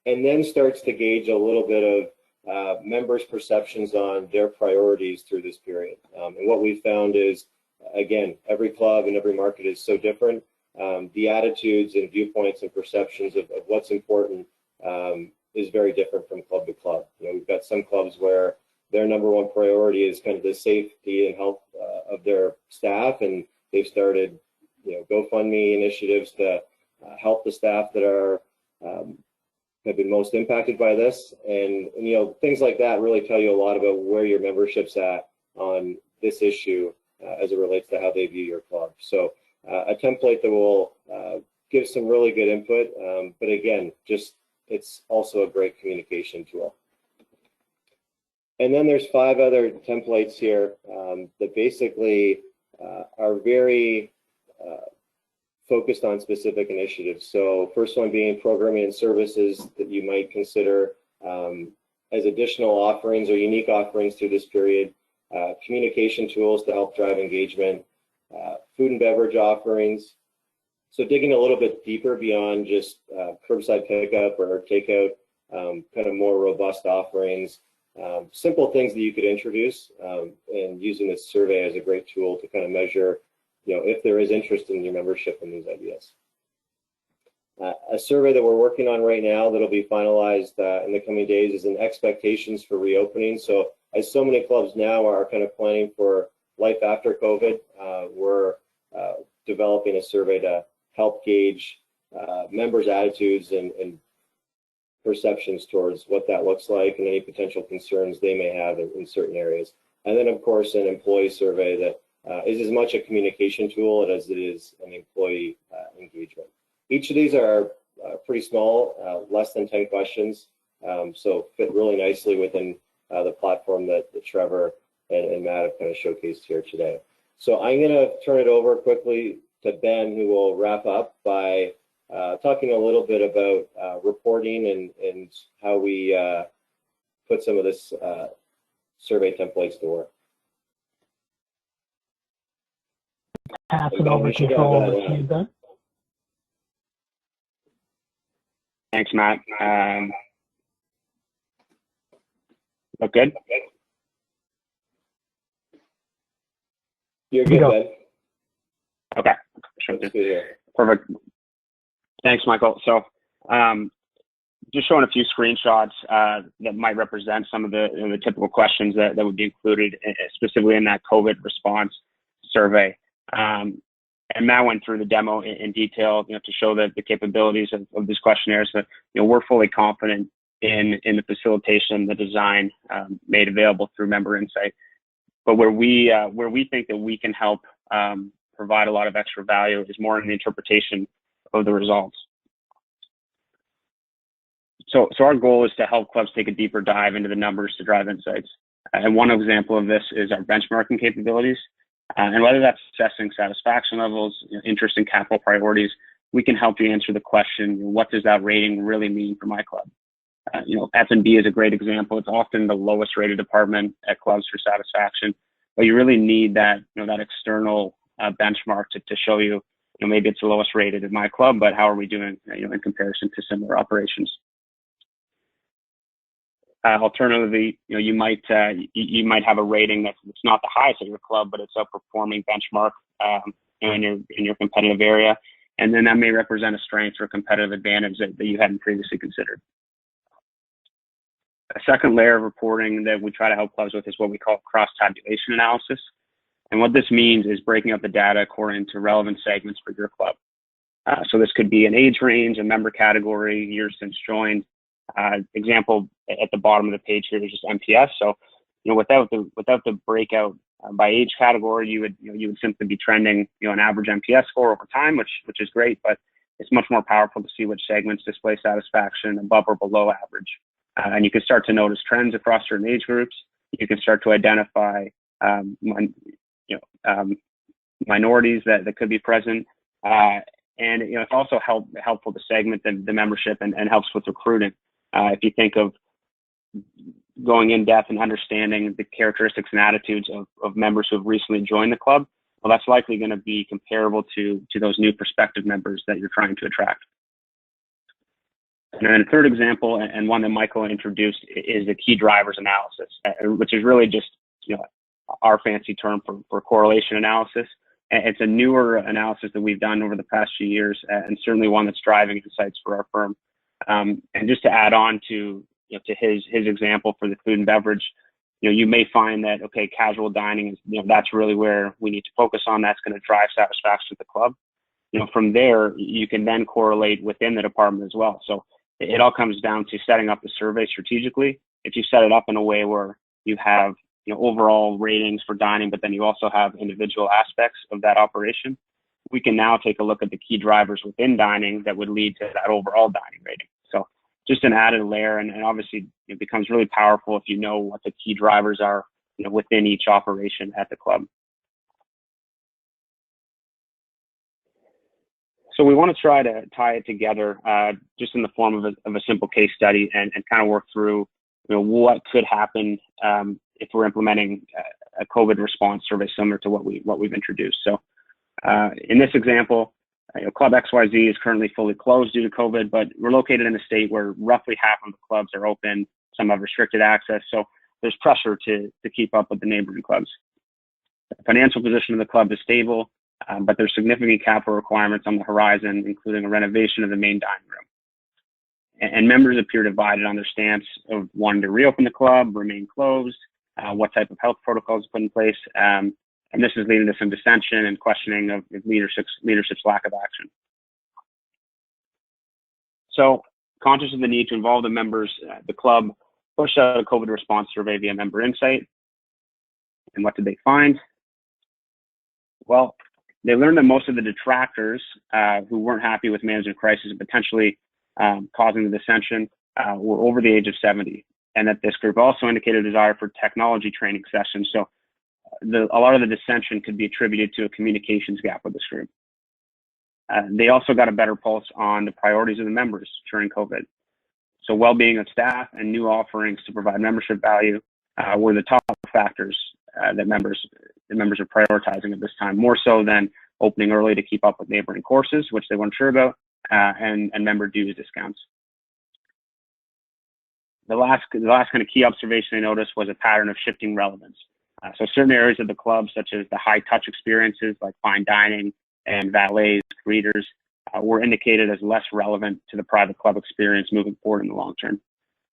and then starts to gauge a little bit of members' perceptions on their priorities through this period. And what we found is, again, every club and every market is so different. The attitudes and viewpoints and perceptions of what's important is very different from club to club. We've got some clubs where their number one priority is kind of the safety and health of their staff, and they've started, GoFundMe initiatives to help the staff that are have been most impacted by this, and things like that really tell you a lot about where your membership's at on this issue as it relates to how they view your club. So a template that will give some really good input, but again, it's also a great communication tool. And then there's 5 other templates here that basically are very focused on specific initiatives. So first one being programming and services that you might consider as additional offerings or unique offerings through this period, communication tools to help drive engagement, food and beverage offerings. So digging a little bit deeper beyond just curbside pickup or takeout, kind of more robust offerings, simple things that you could introduce, and using this survey as a great tool to kind of measure if there is interest in your membership in these ideas. A survey that we're working on right now that'll be finalized in the coming days is an expectations for reopening. So as so many clubs now are kind of planning for life after COVID, we're developing a survey to help gauge members' attitudes and perceptions towards what that looks like and any potential concerns they may have in certain areas. And then, of course, an employee survey that is as much a communication tool as it is an employee engagement. Each of these are pretty small, less than 10 questions, so fit really nicely within the platform that Trevor and Matt have kind of showcased here today. So I'm going to turn it over quickly to Ben, who will wrap up by talking a little bit about reporting and how we put some of this survey templates to work. Pass it over control to you, Ben. Thanks, Matt. Look good? You're good, Ben. Okay. Sure. Perfect. Thanks, Michael. So just showing a few screenshots that might represent some of the typical questions that would be included specifically in that COVID response survey. And Matt went through the demo in detail, to show that the capabilities of these questionnaires. That we're fully confident in the facilitation, the design made available through MemberInsight. But where we think that we can help provide a lot of extra value is more in the interpretation of the results. So our goal is to help clubs take a deeper dive into the numbers to drive insights. And one example of this is our benchmarking capabilities. And whether that's assessing satisfaction levels, interest in capital priorities, we can help you answer the question, what does that rating really mean for my club? F&B is a great example. It's often the lowest rated department at clubs for satisfaction, but you really need that, that external benchmark to show you, maybe it's the lowest rated at my club, but how are we doing, in comparison to similar operations? Alternatively, you might have a rating that's not the highest at your club, but it's a performing benchmark in your competitive area, and then that may represent a strength or a competitive advantage that you hadn't previously considered. A second layer of reporting that we try to help clubs with is what we call cross-tabulation analysis. And what this means is breaking up the data according to relevant segments for your club. So this could be an age range, a member category, years since joined. Example at the bottom of the page here is just MPS. So, without the breakout by age category, you would simply be trending, an average MPS score over time, which is great, but it's much more powerful to see which segments display satisfaction above or below average. And you can start to notice trends across certain age groups. You can start to identify, minorities that could be present. And it's also helpful to segment the membership and helps with recruiting. If you think of going in depth and understanding the characteristics and attitudes of members who have recently joined the club, well, that's likely going to be comparable to those new prospective members that you're trying to attract. And then a third example, and one that Michael introduced, is the key drivers analysis, which is really just our fancy term for correlation analysis. It's a newer analysis that we've done over the past few years, and certainly one that's driving insights for our firm. And just to add on to his example for the food and beverage, you may find that, okay, casual dining is, that's really where we need to focus on. That's going to drive satisfaction at the club. From there, you can then correlate within the department as well. So it all comes down to setting up the survey strategically. If you set it up in a way where you have overall ratings for dining, but then you also have individual aspects of that operation, we can now take a look at the key drivers within dining that would lead to that overall dining rating. So just an added layer, and obviously it becomes really powerful if you know what the key drivers are within each operation at the club. So we want to try to tie it together just in the form of a simple case study and kind of work through what could happen if we're implementing a COVID response survey similar to what we've introduced. So in this example, Club XYZ is currently fully closed due to COVID, but we're located in a state where roughly half of the clubs are open, some have restricted access, so there's pressure to keep up with the neighboring clubs. The financial position of the club is stable, but there's significant capital requirements on the horizon, including a renovation of the main dining room. And members appear divided on their stance of wanting to reopen the club, remain closed, what type of health protocols put in place. And this is leading to some dissension and questioning of leadership's lack of action. So, conscious of the need to involve the members, the club pushed out a COVID response survey via MemberInsight. And what did they find? Well, they learned that most of the detractors who weren't happy with management crisis and potentially causing the dissension were over the age of 70, and that this group also indicated a desire for technology training sessions. So a lot of the dissension could be attributed to a communications gap with this group. They also got a better pulse on the priorities of the members during COVID. So well-being of staff and new offerings to provide membership value were the top factors that members are prioritizing at this time, more so than opening early to keep up with neighboring courses, which they weren't sure about, and member dues discounts. The last kind of key observation they noticed was a pattern of shifting relevance. So certain areas of the club, such as the high touch experiences like fine dining and valets, greeters, were indicated as less relevant to the private club experience moving forward in the long term.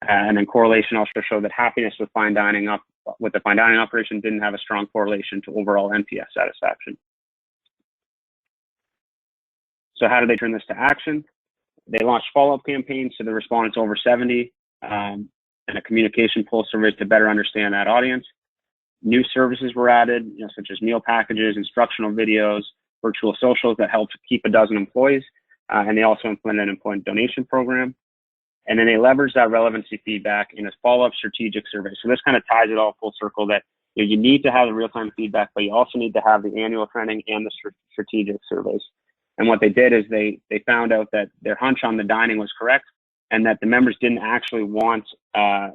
And then correlation also showed that happiness with the fine dining operation didn't have a strong correlation to overall NPS satisfaction. So how did they turn this to action? They launched follow-up campaigns to the respondents over 70 and a communication pulse survey to better understand that audience. New services were added, such as meal packages, instructional videos, virtual socials that helped keep a dozen employees, and they also implemented an employee donation program. And then they leveraged that relevancy feedback in a follow-up strategic survey. So this kind of ties it all full circle that you need to have the real-time feedback, but you also need to have the annual trending and the strategic surveys. And what they did is they found out that their hunch on the dining was correct, and that the members didn't actually want a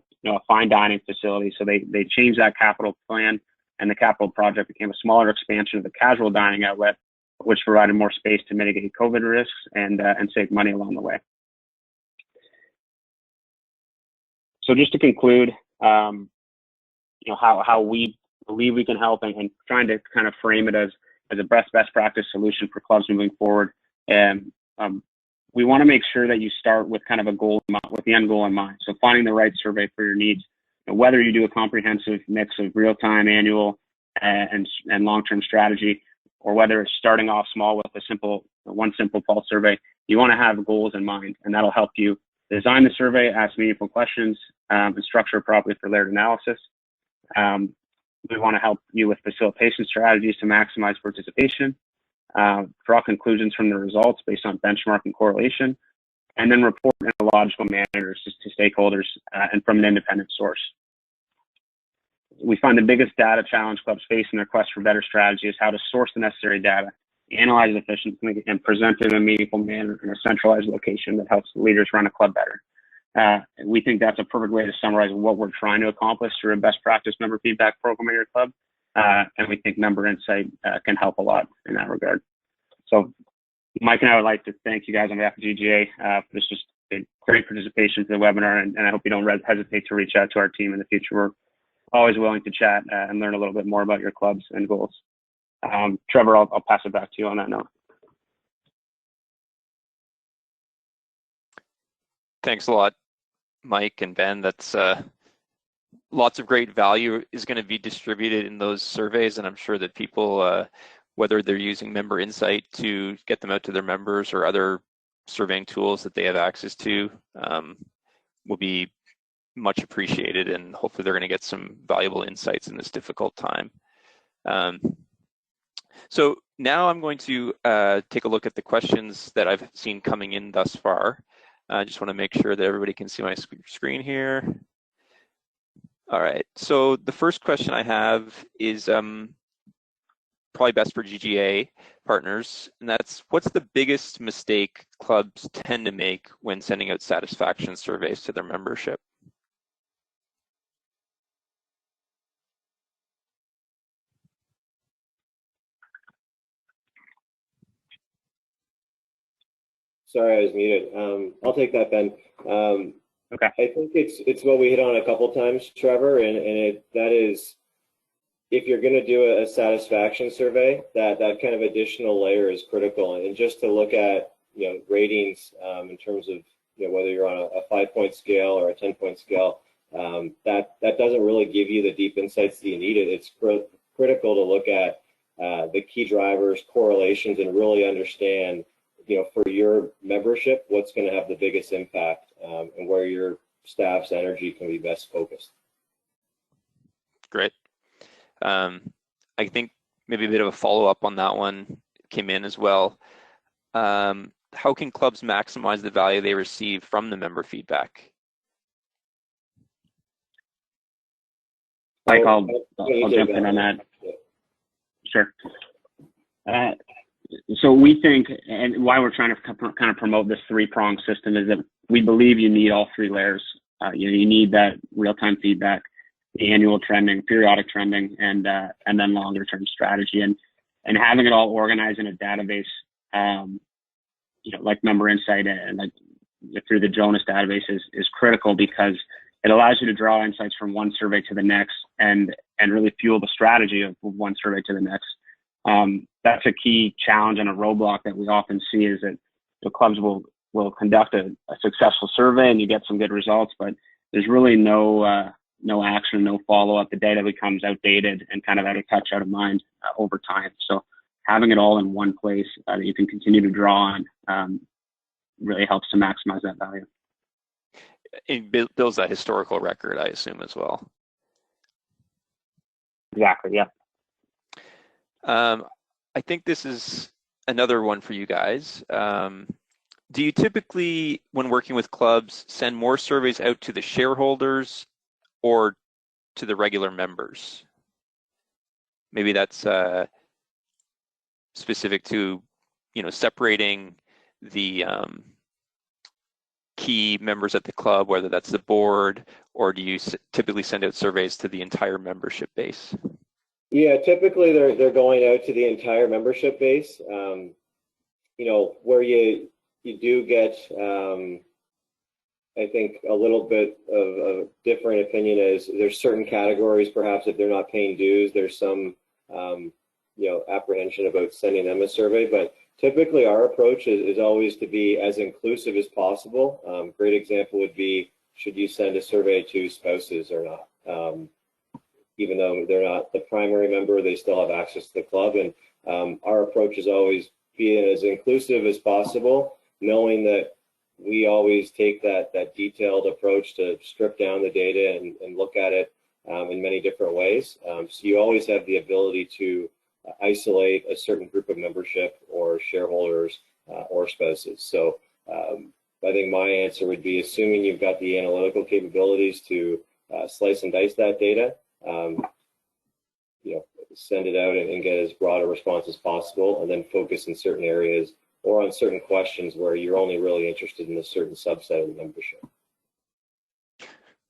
fine dining facility. So they changed that capital plan, and the capital project became a smaller expansion of the casual dining outlet, which provided more space to mitigate COVID risks and save money along the way. So just to conclude, how we believe we can help and trying to kind of frame it as a best practice solution for clubs moving forward. And we want to make sure that you start with kind of a goal, with the end goal in mind. So finding the right survey for your needs, whether you do a comprehensive mix of real-time, annual, and long-term strategy, or whether it's starting off small with one simple pulse survey, you want to have goals in mind, and that'll help you design the survey, ask meaningful questions, and structure it properly for layered analysis. We want to help you with facilitation strategies to maximize participation, draw conclusions from the results based on benchmarking correlation, and then report in a logical manner to stakeholders and from an independent source. We find the biggest data challenge clubs face in their quest for better strategy is how to source the necessary data, analyze it efficiently, and present it in a meaningful manner in a centralized location that helps leaders run a club better. We think that's a perfect way to summarize what we're trying to accomplish through a best practice member feedback program at your club. And we think MemberInsight can help a lot in that regard. So Mike and I would like to thank you guys on behalf of GGA for this just a great participation to the webinar, and I hope you don't hesitate to reach out to our team in the future. We're always willing to chat and learn a little bit more about your clubs and goals. Trevor, I'll pass it back to you on that note. Thanks a lot, Mike and Ben. That's lots of great value is going to be distributed in those surveys, and I'm sure that people, whether they're using MemberInsight to get them out to their members or other surveying tools that they have access to, will be much appreciated, and hopefully they're going to get some valuable insights in this difficult time. So now I'm going to take a look at the questions that I've seen coming in thus far. I just want to make sure that everybody can see my screen here. All right, so the first question I have is probably best for GGA partners, and that's, what's the biggest mistake clubs tend to make when sending out satisfaction surveys to their membership? Sorry, I was muted. I'll take that, Ben. Okay. I think it's what we hit on a couple times, Trevor, and that is, if you're going to do a satisfaction survey, that kind of additional layer is critical. And just to look at ratings in terms of whether you're on a 5-point scale or a 10-point scale, that doesn't really give you the deep insights that you need. It's critical to look at the key drivers, correlations, and really understand for your membership what's going to have the biggest impact and where your staff's energy can be best focused. Great. I think maybe a bit of a follow-up on that one came in as well. How can clubs maximize the value they receive from the member feedback? Mike, I'll jump in on that. Sure. So we think, and why we're trying to kind of promote this three-pronged system, is that we believe you need all three layers. You need that real-time feedback, the annual trending, periodic trending, and then longer-term strategy. And having it all organized in a database, like MemberInsight and like through the Jonas database is critical, because it allows you to draw insights from one survey to the next and really fuel the strategy of one survey to the next. That's a key challenge and a roadblock that we often see, is that the clubs will conduct a successful survey and you get some good results, but there's really no action, no follow-up. The data becomes outdated and kind of out of touch, out of mind over time. So having it all in one place that you can continue to draw on really helps to maximize that value. It builds that historical record, I assume, as well. Exactly, yeah. I think this is another one for you guys. Do you typically, when working with clubs, send more surveys out to the shareholders or to the regular members? Maybe that's specific to, separating the key members at the club, whether that's the board, or do you typically send out surveys to the entire membership base? Yeah, typically they're going out to the entire membership base. Where you do get, I think, a little bit of a different opinion is there's certain categories, perhaps if they're not paying dues, there's some, apprehension about sending them a survey. But typically our approach is always to be as inclusive as possible. Great example would be, should you send a survey to spouses or not? even though they're not the primary member, they still have access to the club. And our approach is always being as inclusive as possible, knowing that we always take that detailed approach to strip down the data and look at it in many different ways. So you always have the ability to isolate a certain group of membership or shareholders or spouses. So I think my answer would be, assuming you've got the analytical capabilities to slice and dice that data, send it out and get as broad a response as possible, and then focus in certain areas or on certain questions where you're only really interested in a certain subset of the membership.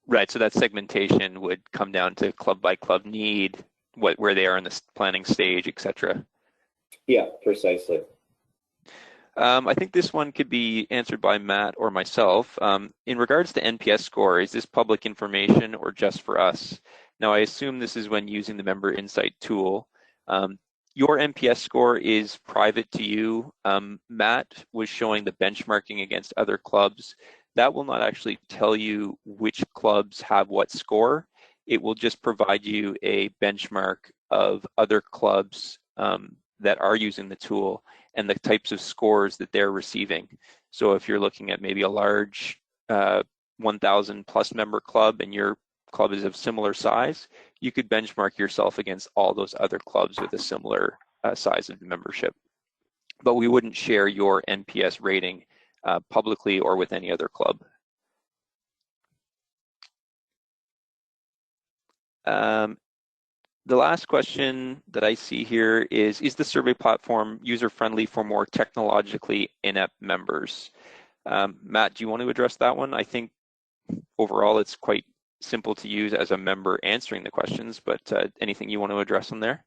Right, so that segmentation would come down to club by club need, where they are in the planning stage, etc. Yeah, precisely. I think this one could be answered by Matt or myself. In regards to NPS score, is this public information or just for us? Now, I assume this is when using the MemberInsight tool. Your NPS score is private to you. Matt was showing the benchmarking against other clubs. That will not actually tell you which clubs have what score. It will just provide you a benchmark of other clubs that are using the tool and the types of scores that they're receiving. So if you're looking at maybe a large 1,000 plus member club and your club is of similar size, you could benchmark yourself against all those other clubs with a similar size of membership. But we wouldn't share your NPS rating publicly or with any other club. The last question that I see here is the survey platform user-friendly for more technologically inept members? Matt, do you want to address that one? I think overall it's quite simple to use as a member answering the questions, but anything you want to address on there?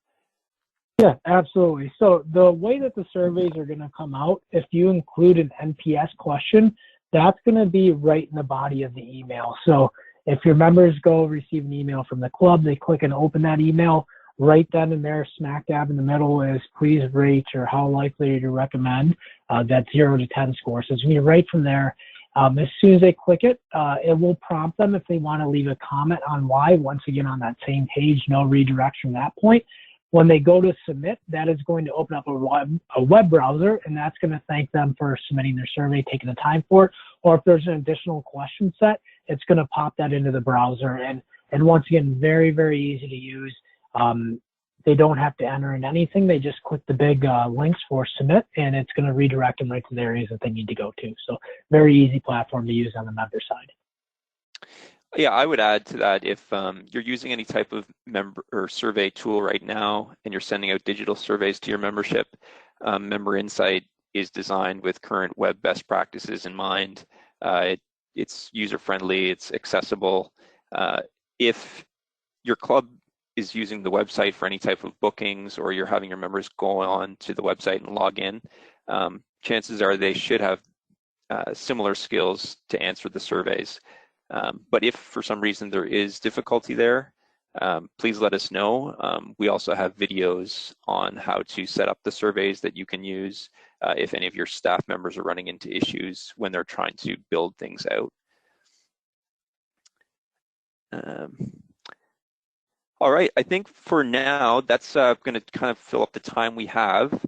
Yeah, absolutely. So the way that the surveys are going to come out, if you include an NPS question, that's going to be right in the body of the email. So if your members go receive an email from the club, they click and open that email, right then and there, smack dab in the middle is please rate or how likely to recommend that 0 to 10 score. So it's going to be right from there. As soon as they click it, it will prompt them if they want to leave a comment on why. Once again, on that same page, no redirect from that point. When they go to submit, that is going to open up a web browser, and that's going to thank them for submitting their survey, taking the time for it. Or if there's an additional question set, it's going to pop that into the browser. And once again, very, very easy to use. They don't have to enter in anything. They just click the big links for submit, and it's going to redirect them right to the areas that they need to go to. So very easy platform to use on the member side. Yeah, I would add to that, if you're using any type of member or survey tool right now and you're sending out digital surveys to your membership, MemberInsight is designed with current web best practices in mind. It's user-friendly, it's accessible. If your club is using the website for any type of bookings, or you're having your members go on to the website and log in, chances are they should have similar skills to answer the surveys. But if for some reason there is difficulty there, please let us know. We also have videos on how to set up the surveys that you can use if any of your staff members are running into issues when they're trying to build things out. All right, I think for now, that's going to kind of fill up the time we have.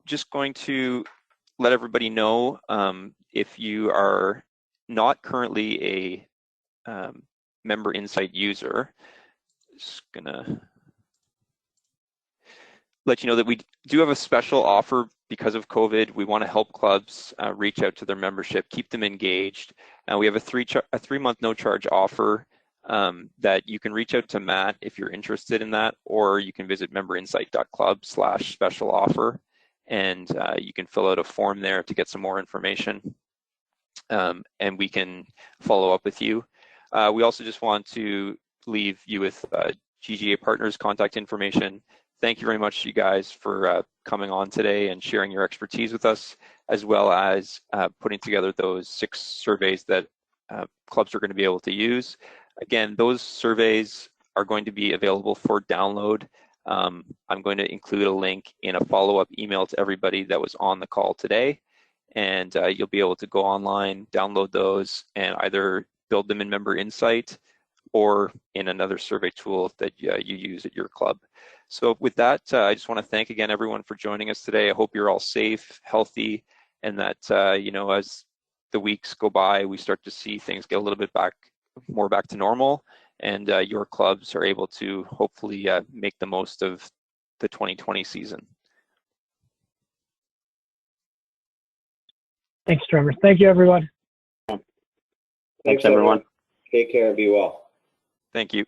Just going to let everybody know, if you are not currently a MemberInsight user, just gonna let you know that we do have a special offer because of COVID. We want to help clubs reach out to their membership, keep them engaged. We have a 3-month no charge offer that you can reach out to Matt if you're interested in that, or you can visit memberinsight.club/special offer, and you can fill out a form there to get some more information. And we can follow up with you. We also just want to leave you with GGA Partners contact information. Thank you very much, you guys, for coming on today and sharing your expertise with us, as well as putting together those 6 surveys that clubs are going to be able to use. Again, those surveys are going to be available for download. I'm going to include a link in a follow-up email to everybody that was on the call today. And you'll be able to go online, download those, and either build them in MemberInsight or in another survey tool that you use at your club. So with that, I just want to thank again everyone for joining us today. I hope you're all safe, healthy, and that you know, as the weeks go by, we start to see things get a little bit more back to normal, and your clubs are able to hopefully make the most of the 2020 season. Thanks, Trevor. Thank you, everyone. Thanks everyone. Take care and be well. Thank you.